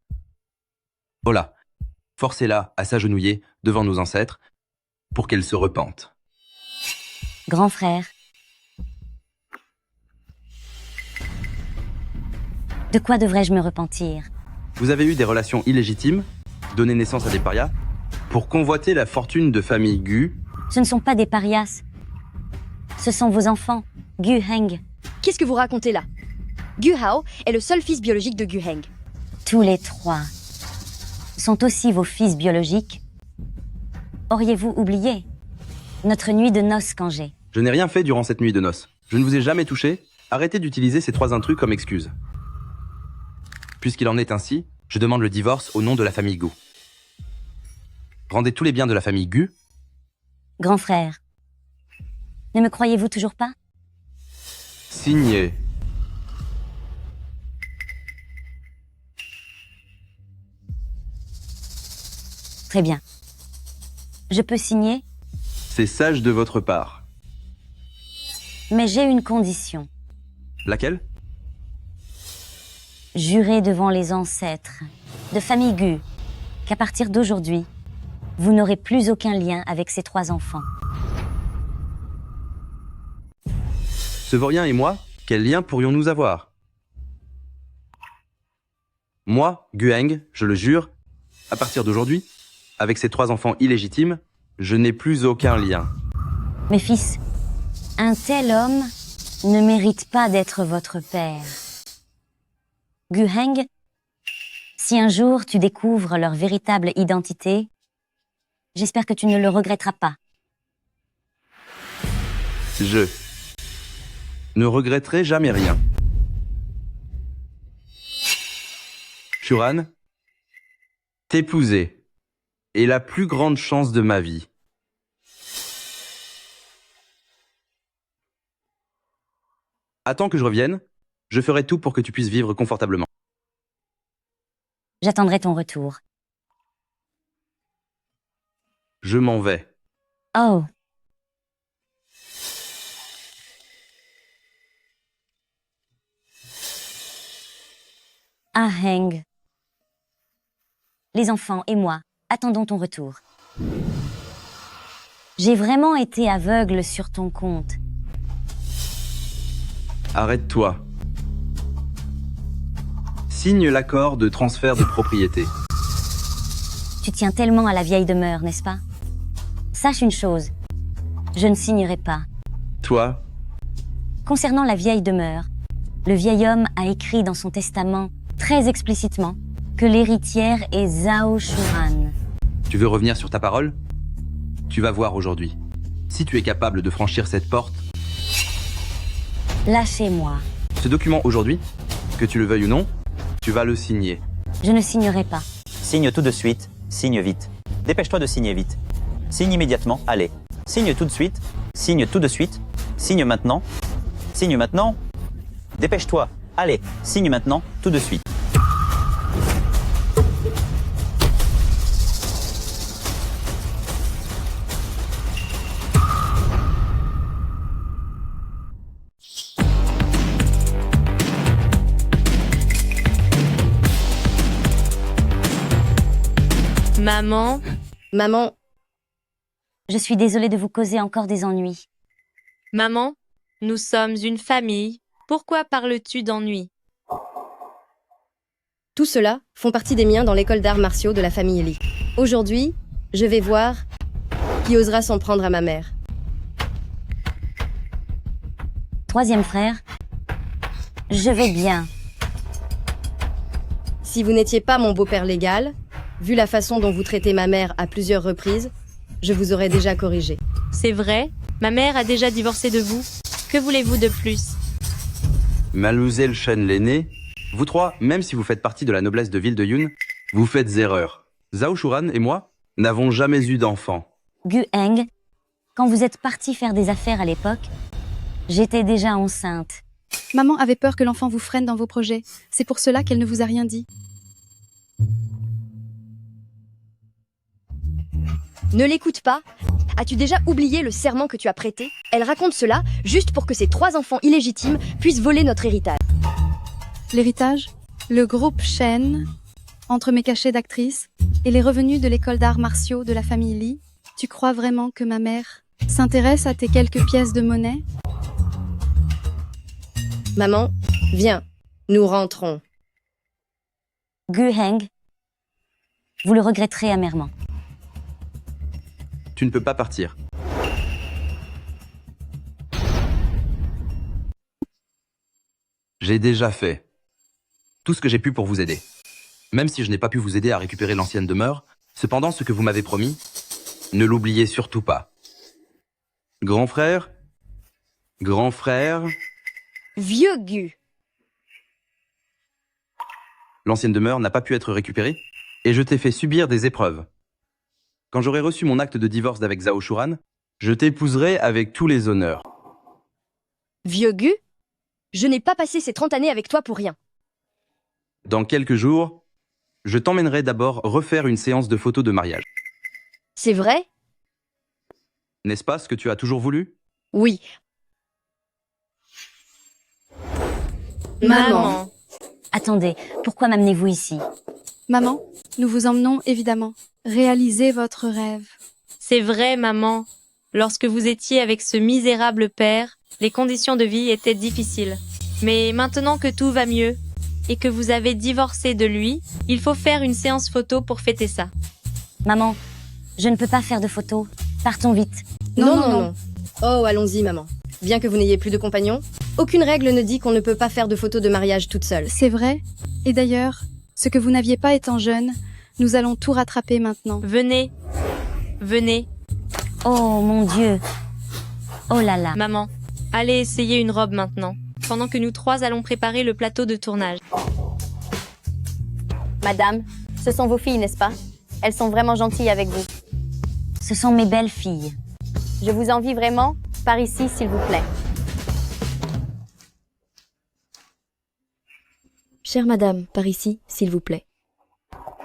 Voilà, forcez-la à s'agenouiller devant nos ancêtres pour qu'elle se repente. Grand frère. De quoi devrais-je me repentir? Vous avez eu des relations illégitimes, donné naissance à des parias, pour convoiter la fortune de famille Gu. Ce ne sont pas des parias. Ce sont vos enfants, Gu Heng. Qu'est-ce que vous racontez là? Gu Hao est le seul fils biologique de Gu Heng. Tous les 3 sont aussi vos fils biologiques. Auriez-vous oublié notre nuit de noces Kangé? Je n'ai rien fait durant cette nuit de noces. Je ne vous ai jamais touché. Arrêtez d'utiliser ces 3 intrus comme excuse. Puisqu'il en est ainsi, je demande le divorce au nom de la famille Gu. Rendez tous les biens de la famille Gu. Grand frère, ne me croyez-vous toujours pas? Signez. Très bien. Je peux signer, C'est sage de votre part. mais j'ai une condition. Laquelle? Jurez devant les ancêtres de famille Gu qu'à partir d'aujourd'hui, vous n'aurez plus aucun lien avec ces 3 enfants. Ce vaurien et moi, quel lien pourrions-nous avoir? Moi, Gu Heng, je le jure, à partir d'aujourd'hui, avec ces 3 enfants illégitimes, je n'ai plus aucun lien. Mes fils, un tel homme ne mérite pas d'être votre père. Gu Heng, si un jour tu découvres leur véritable identité, j'espère que tu ne le regretteras pas. Je ne regretterai jamais rien. Shuran, t'épouser est la plus grande chance de ma vie. Attends que je revienne, je ferai tout pour que tu puisses vivre confortablement. J'attendrai ton retour. Je m'en vais. Oh. Ah Heng. Les enfants et moi attendons ton retour. J'ai vraiment été aveugle sur ton compte. Arrête-toi. Signe l'accord de transfert de propriété. Tu tiens tellement à la vieille demeure, n'est-ce pas? Sache une chose, je ne signerai pas. Toi? Concernant la vieille demeure, le vieil homme a écrit dans son testament, très explicitement, que l'héritière est Zhao Shuran. Tu veux revenir sur ta parole? Tu vas voir aujourd'hui. Si tu es capable de franchir cette porte... Lâchez-moi. Ce document aujourd'hui, que tu le veuilles ou non, tu vas le signer. Je ne signerai pas. Signe tout de suite, signe vite. Dépêche-toi de signer vite. Signe immédiatement, allez. Signe tout de suite, signe tout de suite, signe maintenant, signe maintenant. Dépêche-toi, allez, signe maintenant, tout de suite. Maman, Maman, Je suis désolée de vous causer encore des ennuis. maman, nous sommes une famille. Pourquoi parles-tu d'ennui? tout cela font partie des miens dans l'école d'arts martiaux de la famille Lee. Aujourd'hui, je vais voir qui osera s'en prendre à ma mère. Troisième frère, je vais bien. Si vous n'étiez pas mon beau-père légal, vu la façon dont vous traitez ma mère à plusieurs reprises, je vous aurais déjà corrigé. C'est vrai, ma mère a déjà divorcé de vous. Que voulez-vous de plus? Mademoiselle Shen l'aînée, vous trois, même si vous faites partie de la noblesse de ville de Yun, vous faites erreur. Zhao Shuran et moi n'avons jamais eu d'enfant. Gu Heng, quand vous êtes parti faire des affaires à l'époque, j'étais déjà enceinte. Maman avait peur que l'enfant vous freine dans vos projets. C'est pour cela qu'elle ne vous a rien dit. Ne l'écoute pas. As-tu déjà oublié le serment que tu as prêté? Elle raconte cela juste pour que ses 3 enfants illégitimes puissent voler notre héritage. L'héritage, le groupe Shen, entre mes cachets d'actrice et les revenus de l'école d'arts martiaux de la famille Lee, tu crois vraiment que ma mère s'intéresse à tes quelques pièces de monnaie? Maman, viens, nous rentrons. Gu Heng, vous le regretterez amèrement. Tu ne peux pas partir. J'ai déjà fait tout ce que j'ai pu pour vous aider. Même si je n'ai pas pu vous aider à récupérer l'ancienne demeure, cependant ce que vous m'avez promis, ne l'oubliez surtout pas. Grand frère, Vieux Gu. l'ancienne demeure n'a pas pu être récupérée et je t'ai fait subir des épreuves. Quand j'aurai reçu mon acte de divorce d'avec Zhao Shuran, je t'épouserai avec tous les honneurs. Vieux Gu, je n'ai pas passé ces 30 années avec toi pour rien. Dans quelques jours, je t'emmènerai d'abord refaire une séance de photos de mariage. C'est vrai? N'est-ce pas ce que tu as toujours voulu? Oui. Maman. Attendez, pourquoi m'amenez-vous ici? Maman, nous vous emmenons évidemment. Réalisez votre rêve. C'est vrai, maman. Lorsque vous étiez avec ce misérable père, les conditions de vie étaient difficiles. Mais maintenant que tout va mieux et que vous avez divorcé de lui, il faut faire une séance photo pour fêter ça. Maman, je ne peux pas faire de photos. Partons vite. Non. Oh, allons-y, maman. Bien que vous n'ayez plus de compagnon, aucune règle ne dit qu'on ne peut pas faire de photos de mariage toute seule. C'est vrai. Et d'ailleurs, ce que vous n'aviez pas étant jeune, nous allons tout rattraper maintenant. Venez. Oh mon Dieu. Oh là là. Maman, allez essayer une robe maintenant, pendant que nous 3 allons préparer le plateau de tournage. Madame, ce sont vos filles, n'est-ce pas? Elles sont vraiment gentilles avec vous. Ce sont mes belles filles. Je vous envie vraiment. Par ici, s'il vous plaît. Chère madame, par ici, s'il vous plaît.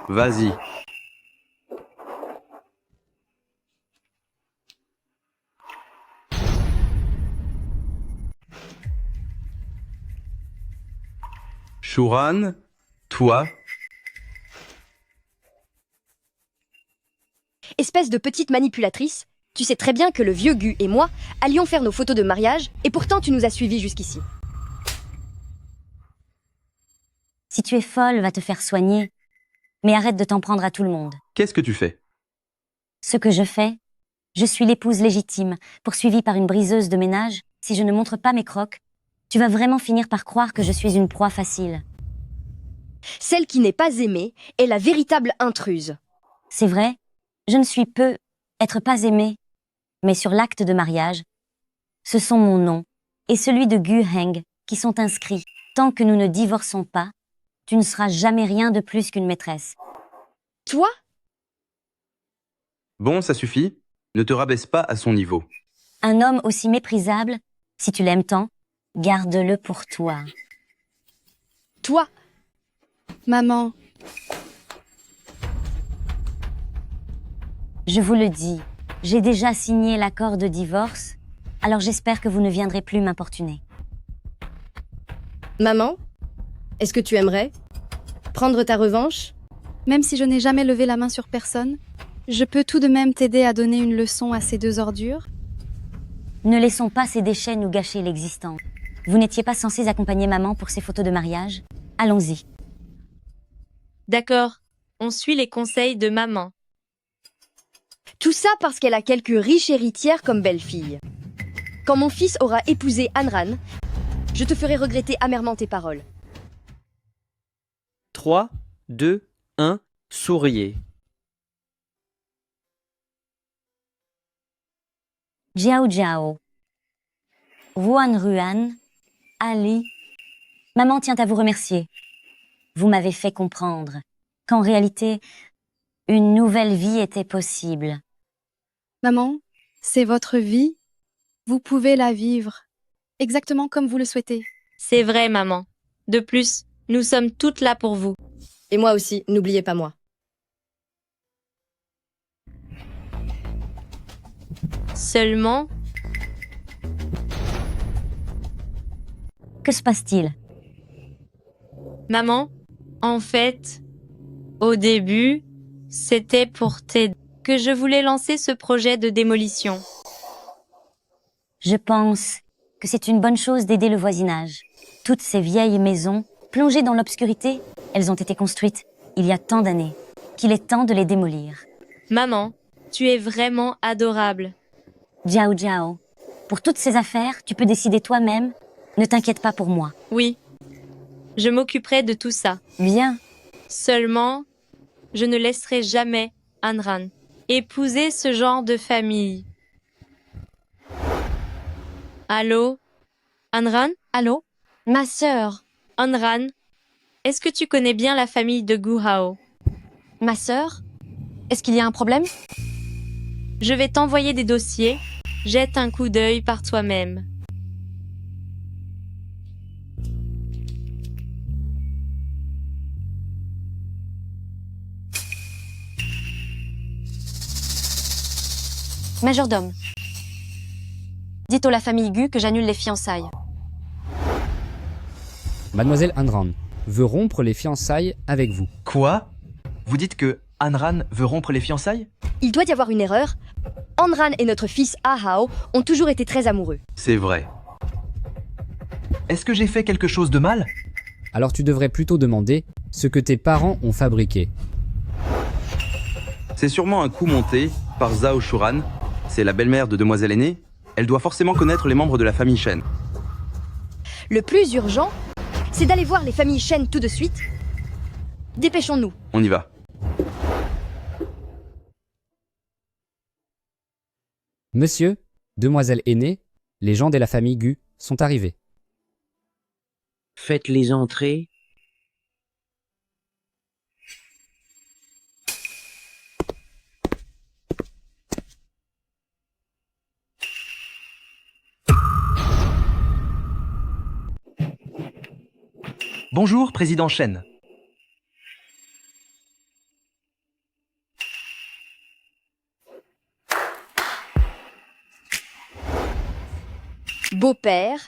Vas-y. Shuran, toi, Espèce de petite manipulatrice, tu sais très bien que le vieux Gu et moi allions faire nos photos de mariage et pourtant tu nous as suivis jusqu'ici. Si tu es folle, va te faire soigner. Mais arrête de t'en prendre à tout le monde. qu'est-ce que tu fais? Ce que je fais, je suis l'épouse légitime, poursuivie par une briseuse de ménage. Si je ne montre pas mes crocs, tu vas vraiment finir par croire que je suis une proie facile. Celle qui n'est pas aimée est la véritable intruse. C'est vrai, je ne suis peu être pas aimée. Mais sur l'acte de mariage, ce sont mon nom et celui de Gu Heng qui sont inscrits. Tant que nous ne divorçons pas, tu ne seras jamais rien de plus qu'une maîtresse. Toi? Bon, ça suffit. Ne te rabaisse pas à son niveau. Un homme aussi méprisable, si tu l'aimes tant, garde-le pour toi. Toi, Maman, Je vous le dis, j'ai déjà signé l'accord de divorce, alors j'espère que vous ne viendrez plus m'importuner. maman, est-ce que tu aimerais prendre ta revanche? même si je n'ai jamais levé la main sur personne, je peux tout de même t'aider à donner une leçon à ces deux ordures. Ne laissons pas ces déchets nous gâcher l'existence. Vous n'étiez pas censés accompagner maman pour ses photos de mariage? Allons-y. D'accord, on suit les conseils de maman. Tout ça parce qu'elle a quelques riches héritières comme belle-fille. Quand mon fils aura épousé Anran, je te ferai regretter amèrement tes paroles. 3, 2, 1, souriez. Jiao Jiao. Ruan Ruan. Ali. Maman tient à vous remercier. Vous m'avez fait comprendre qu'en réalité, une nouvelle vie était possible. Maman, c'est votre vie. Vous pouvez la vivre exactement comme vous le souhaitez. C'est vrai, maman. De plus, nous sommes toutes là pour vous. Et moi aussi, n'oubliez pas moi. Seulement, Que se passe-t-il? maman, en fait, au début, c'était pour t'aider que je voulais lancer ce projet de démolition. Je pense que c'est une bonne chose d'aider le voisinage. Toutes ces vieilles maisons, plongées dans l'obscurité, elles ont été construites il y a tant d'années, qu'il est temps de les démolir. Maman, tu es vraiment adorable. Jiao Jiao, pour toutes ces affaires, tu peux décider toi-même. Ne t'inquiète pas pour moi. Oui, je m'occuperai de tout ça. Bien. Seulement, je ne laisserai jamais Anran épouser ce genre de famille. Allô? Anran? Allô? Ma sœur. Anran, est-ce que tu connais bien la famille de Gu Hao? Ma sœur? Est-ce qu'il y a un problème? Je vais t'envoyer des dossiers. Jette un coup d'œil par toi-même. Majordome. Dites à la famille Gu que j'annule les fiançailles. Mademoiselle Anran veut rompre les fiançailles avec vous. Quoi? Vous dites que Anran veut rompre les fiançailles? Il doit y avoir une erreur. Anran et notre fils Ahao ont toujours été très amoureux. C'est vrai. Est-ce que j'ai fait quelque chose de mal? Alors tu devrais plutôt demander ce que tes parents ont fabriqué. C'est sûrement un coup monté par Zhao Shuran. C'est la belle-mère de demoiselle aînée. Elle doit forcément connaître les membres de la famille Shen. Le plus urgent, c'est d'aller voir les familles Shen tout de suite. Dépêchons-nous. On y va. Monsieur, demoiselle aînée, les gens de la famille Gu sont arrivés. Faites-les entrer. Bonjour, président Shen. Beau-père,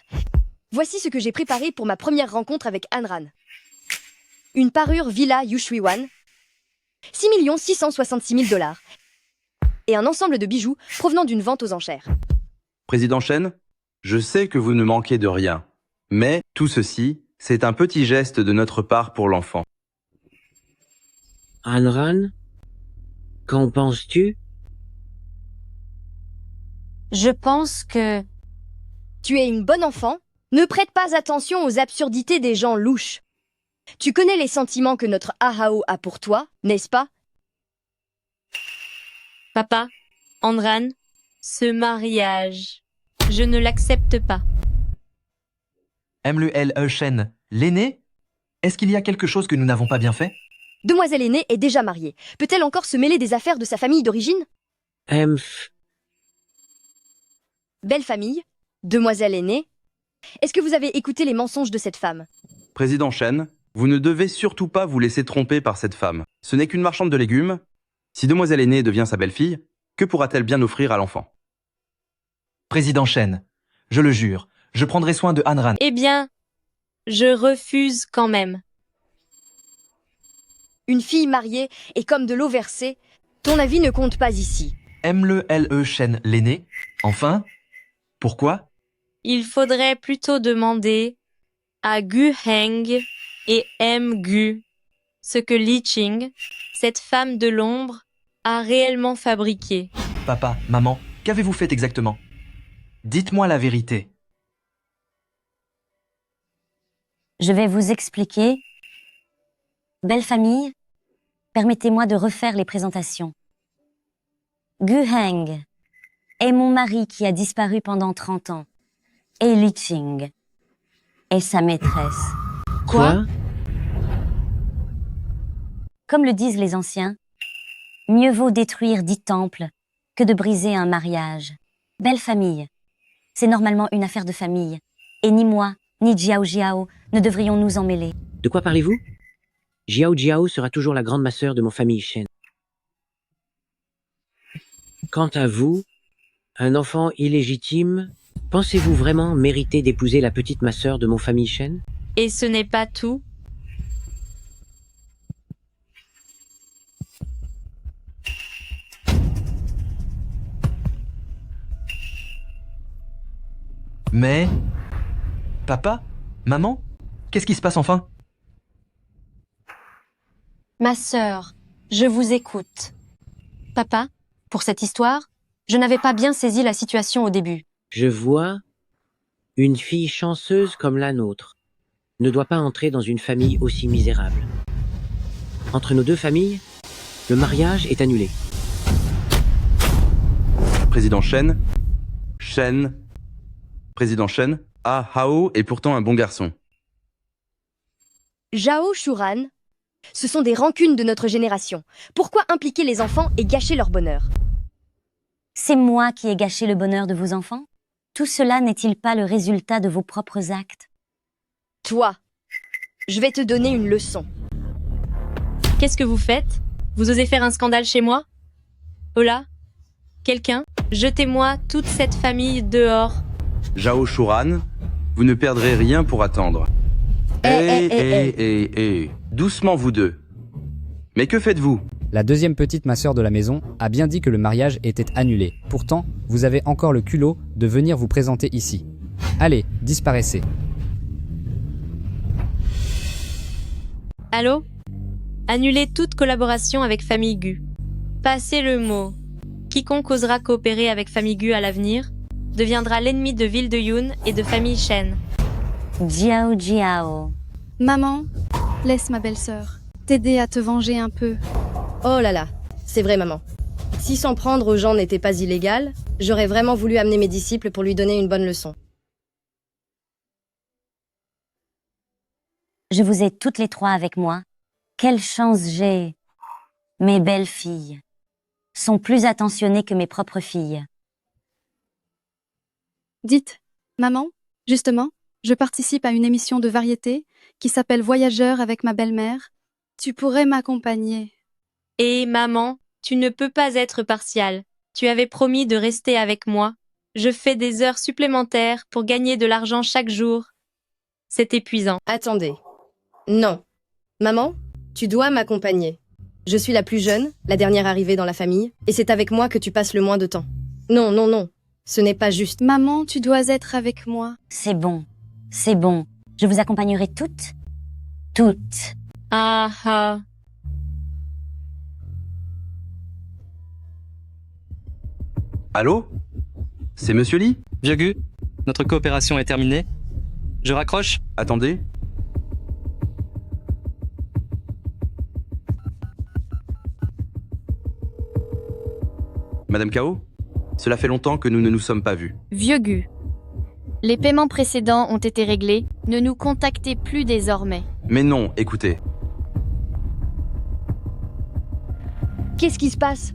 voici ce que j'ai préparé pour ma première rencontre avec Anran. Une parure Villa Yushuiwan, 6 666 000 $, et un ensemble de bijoux provenant d'une vente aux enchères. Président Shen, je sais que vous ne manquez de rien, mais tout ceci, c'est un petit geste de notre part pour l'enfant. Anran, qu'en penses-tu? Je pense que... Tu es une bonne enfant. Ne prête pas attention aux absurdités des gens louches. Tu connais les sentiments que notre Ahao a pour toi, n'est-ce pas? Papa, Anran, ce mariage, je ne l'accepte pas. MLL Shen, l'aîné? Est-ce qu'il y a quelque chose que nous n'avons pas bien fait? Demoiselle aînée est déjà mariée. Peut-elle encore se mêler des affaires de sa famille d'origine? Belle famille, demoiselle aînée. Est-ce que vous avez écouté les mensonges de cette femme? Président Shen, vous ne devez surtout pas vous laisser tromper par cette femme. Ce n'est qu'une marchande de légumes. Si demoiselle aînée devient sa belle-fille, que pourra-t-elle bien offrir à l'enfant? Président Shen, je le jure, je prendrai soin de Hanran. Eh bien, je refuse quand même. Une fille mariée est comme de l'eau versée. Ton avis ne compte pas ici. Aime-le L.E. Shen l'aîné? Enfin? Pourquoi? Il faudrait plutôt demander à Gu Heng et M. Gu ce que Li Qing, cette femme de l'ombre, a réellement fabriqué. Papa, maman, qu'avez-vous fait exactement? Dites-moi la vérité. Je vais vous expliquer. Belle famille, permettez-moi de refaire les présentations. Gu Heng est mon mari qui a disparu pendant 30 ans. Et Li Qing est sa maîtresse. Quoi? Comme le disent les anciens, mieux vaut détruire 10 temples que de briser un mariage. Belle famille, c'est normalement une affaire de famille. Et ni moi, ni Jiao Jiao ne devrions nous en mêler. De quoi parlez-vous? Jiao Jiao sera toujours la grande masseur de mon famille Shen. Quant à vous, un enfant illégitime, pensez-vous vraiment mériter d'épouser la petite masseur de mon famille Shen? Et ce n'est pas tout. Mais... Papa? Maman? Qu'est-ce qui se passe enfin? Ma sœur, je vous écoute. Papa, pour cette histoire, je n'avais pas bien saisi la situation au début. Je vois, une fille chanceuse comme la nôtre ne doit pas entrer dans une famille aussi misérable. Entre nos deux familles, le mariage est annulé. Président Shen, Président Shen, Ah Hao est pourtant un bon garçon. Zhao Shuran, ce sont des rancunes de notre génération. Pourquoi impliquer les enfants et gâcher leur bonheur? C'est moi qui ai gâché le bonheur de vos enfants? Tout cela n'est-il pas le résultat de vos propres actes? Toi, je vais te donner une leçon. Qu'est-ce que vous faites? Vous osez faire un scandale chez moi? Hola? Quelqu'un? Jetez-moi toute cette famille dehors. Zhao Shuran, vous ne perdrez rien pour attendre. Doucement vous deux. Mais que faites-vous? La deuxième petite masseur de la maison a bien dit que le mariage était annulé. Pourtant, vous avez encore le culot de venir vous présenter ici. Allez, disparaissez. Allô? Annulez toute collaboration avec Famille Gu. Passez le mot. Quiconque osera coopérer avec Famille Gu à l'avenir deviendra l'ennemi de Ville de Yun et de Famille Shen. Jiao Jiao. Maman, laisse ma belle-sœur t'aider à te venger un peu. Oh là là, c'est vrai maman. Si s'en prendre aux gens n'était pas illégal, j'aurais vraiment voulu amener mes disciples pour lui donner une bonne leçon. Je vous ai toutes les trois avec moi. Quelle chance j'ai! Mes belles filles sont plus attentionnées que mes propres filles. Dites, maman, justement, je participe à une émission de variété qui s'appelle Voyageurs avec ma belle-mère. Tu pourrais m'accompagner. Et maman, tu ne peux pas être partiale. Tu avais promis de rester avec moi. Je fais des heures supplémentaires pour gagner de l'argent chaque jour. C'est épuisant. Attendez. Non. Maman, tu dois m'accompagner. Je suis la plus jeune, la dernière arrivée dans la famille, et c'est avec moi que tu passes le moins de temps. Non, non, non. Ce n'est pas juste. Maman, tu dois être avec moi. C'est bon. C'est bon. Je vous accompagnerai toutes. Toutes. Ah ah. Allô? C'est Monsieur Lee? Vieux Gu, notre coopération est terminée. Je raccroche? Attendez. Madame Kao, cela fait longtemps que nous ne nous sommes pas vus. Vieux Gu, les paiements précédents ont été réglés. Ne nous contactez plus désormais. Mais non, écoutez. Qu'est-ce qui se passe?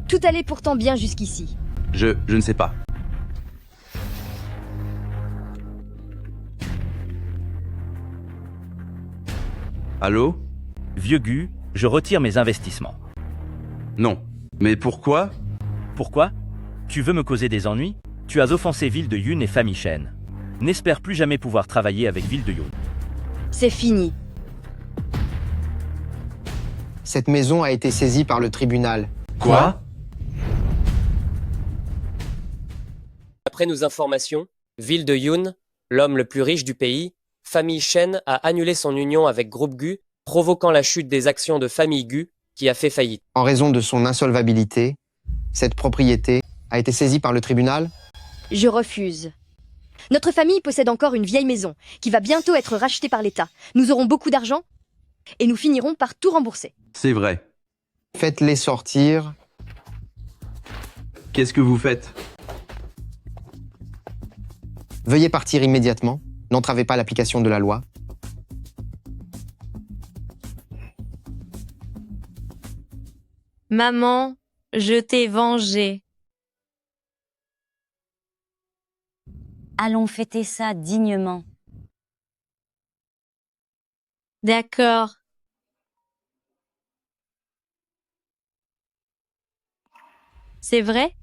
Tout allait pourtant bien jusqu'ici. Je ne sais pas. Allô? Vieux Gu, je retire mes investissements. Non. Mais pourquoi? Pourquoi? Tu veux me causer des ennuis? Tu as offensé Ville de Yun et famille Shen. N'espère plus jamais pouvoir travailler avec Ville de Yun. C'est fini. Cette maison a été saisie par le tribunal. Quoi? D'après nos informations, Ville de Yun, l'homme le plus riche du pays, famille Shen a annulé son union avec Groupe Gu, provoquant la chute des actions de famille Gu, qui a fait faillite. En raison de son insolvabilité, cette propriété a été saisie par le tribunal? Je refuse. Notre famille possède encore une vieille maison qui va bientôt être rachetée par l'État. Nous aurons beaucoup d'argent et nous finirons par tout rembourser. C'est vrai. Faites-les sortir. Qu'est-ce que vous faites? Veuillez partir immédiatement. N'entravez pas l'application de la loi. Maman, je t'ai vengé. Allons fêter ça dignement. D'accord. C'est vrai?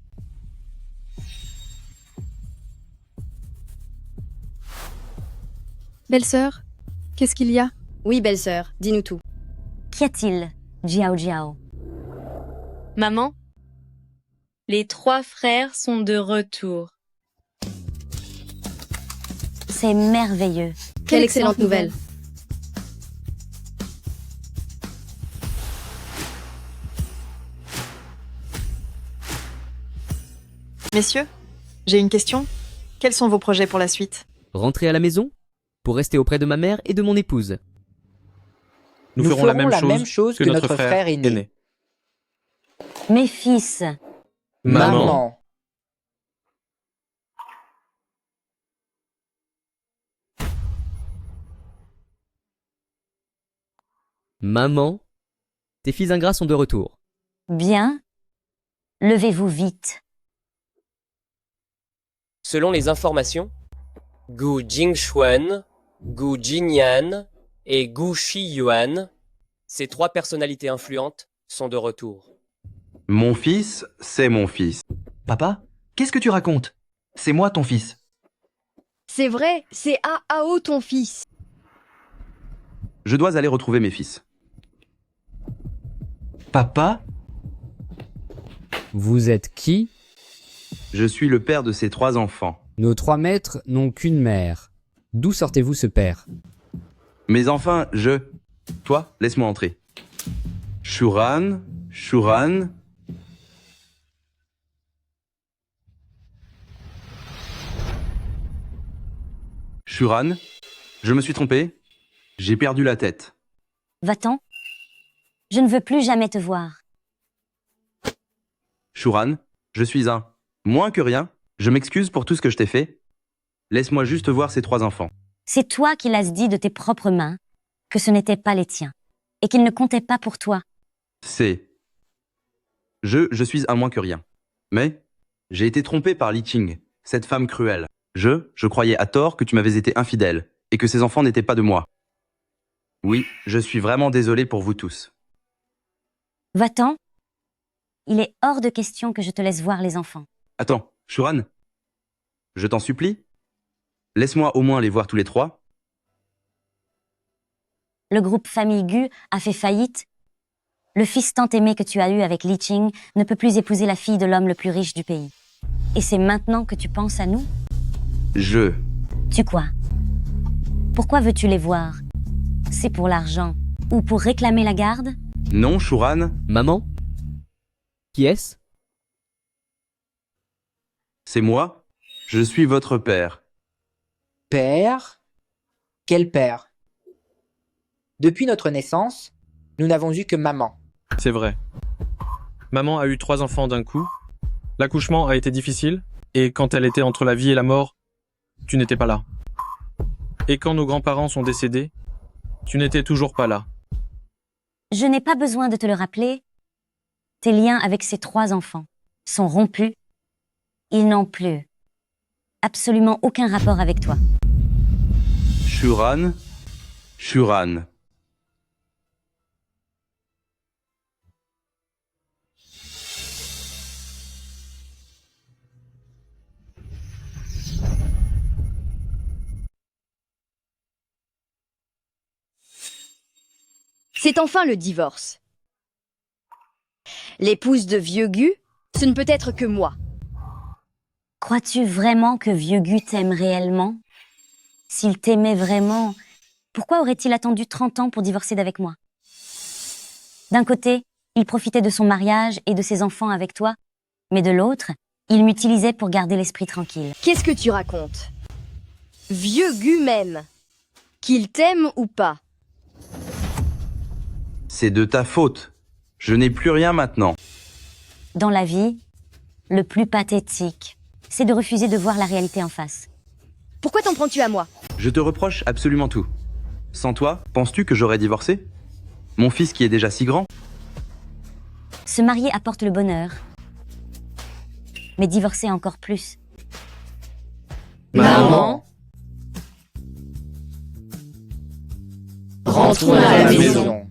Belle-sœur, qu'est-ce qu'il y a? Oui, belle-sœur, dis-nous tout. Qu'y a-t-il, Jiao Jiao? Maman, les 3 frères sont de retour. C'est merveilleux. Quelle excellente nouvelle. Messieurs, j'ai une question. Quels sont vos projets pour la suite? Rentrer à la maison pour rester auprès de ma mère et de mon épouse. Nous ferons la même chose que notre frère aîné. Mes fils. Maman. Maman, tes fils ingrats sont de retour. Bien. Levez-vous vite. Selon les informations, Gu Jingshuan, Gu Jingyan et Gu Shiyuan, ces 3 personnalités influentes, sont de retour. Mon fils, c'est mon fils. Papa, qu'est-ce que tu racontes? C'est moi ton fils. C'est vrai, c'est Ao ton fils. Je dois aller retrouver mes fils. Papa? Vous êtes qui? Je suis le père de ces 3 enfants. Nos 3 maîtres n'ont qu'une mère. D'où sortez-vous ce père? Mais enfin, Toi, laisse-moi entrer. Shuran. Shuran, je me suis trompé. J'ai perdu la tête. Va-t'en. Je ne veux plus jamais te voir. Shuran, je suis un moins que rien. Je m'excuse pour tout ce que je t'ai fait. Laisse-moi juste voir ces 3 enfants. C'est toi qui l'as dit de tes propres mains que ce n'était pas les tiens et qu'ils ne comptaient pas pour toi. Je suis un moins que rien. Mais j'ai été trompé par Li Qing, cette femme cruelle. Je croyais à tort que tu m'avais été infidèle et que ces enfants n'étaient pas de moi. Oui, je suis vraiment désolé pour vous tous. Va-t'en. Il est hors de question que je te laisse voir les enfants. Attends, Shuran, je t'en supplie. Laisse-moi au moins les voir tous les 3. Le groupe famille Gu a fait faillite. Le fils tant aimé que tu as eu avec Li Qing ne peut plus épouser la fille de l'homme le plus riche du pays. Et c'est maintenant que tu penses à nous? Tu quoi? Pourquoi veux-tu les voir? C'est pour l'argent ou pour réclamer la garde? Non, Shuran. Maman? Qui est-ce? C'est moi. Je suis votre père. Père? Quel père? Depuis notre naissance, nous n'avons eu que maman. C'est vrai. Maman a eu 3 enfants d'un coup. L'accouchement a été difficile, et quand elle était entre la vie et la mort, tu n'étais pas là. Et quand nos grands-parents sont décédés, tu n'étais toujours pas là. Je n'ai pas besoin de te le rappeler. Tes liens avec ces 3 enfants sont rompus. Ils n'ont plus absolument aucun rapport avec toi. Shuran. C'est enfin le divorce. L'épouse de Vieux Gu, ce ne peut être que moi. Crois-tu vraiment que Vieux Gu t'aime réellement? S'il t'aimait vraiment, pourquoi aurait-il attendu 30 ans pour divorcer d'avec moi? D'un côté, il profitait de son mariage et de ses enfants avec toi, mais de l'autre, il m'utilisait pour garder l'esprit tranquille. Qu'est-ce que tu racontes? Vieux Gu m'aime. Qu'il t'aime ou pas. C'est de ta faute. Je n'ai plus rien maintenant. Dans la vie, le plus pathétique, c'est de refuser de voir la réalité en face. Pourquoi t'en prends-tu à moi? Je te reproche absolument tout. Sans toi, penses-tu que j'aurais divorcé? Mon fils qui est déjà si grand? Se marier apporte le bonheur, mais divorcer encore plus. Maman, rentrons à la maison.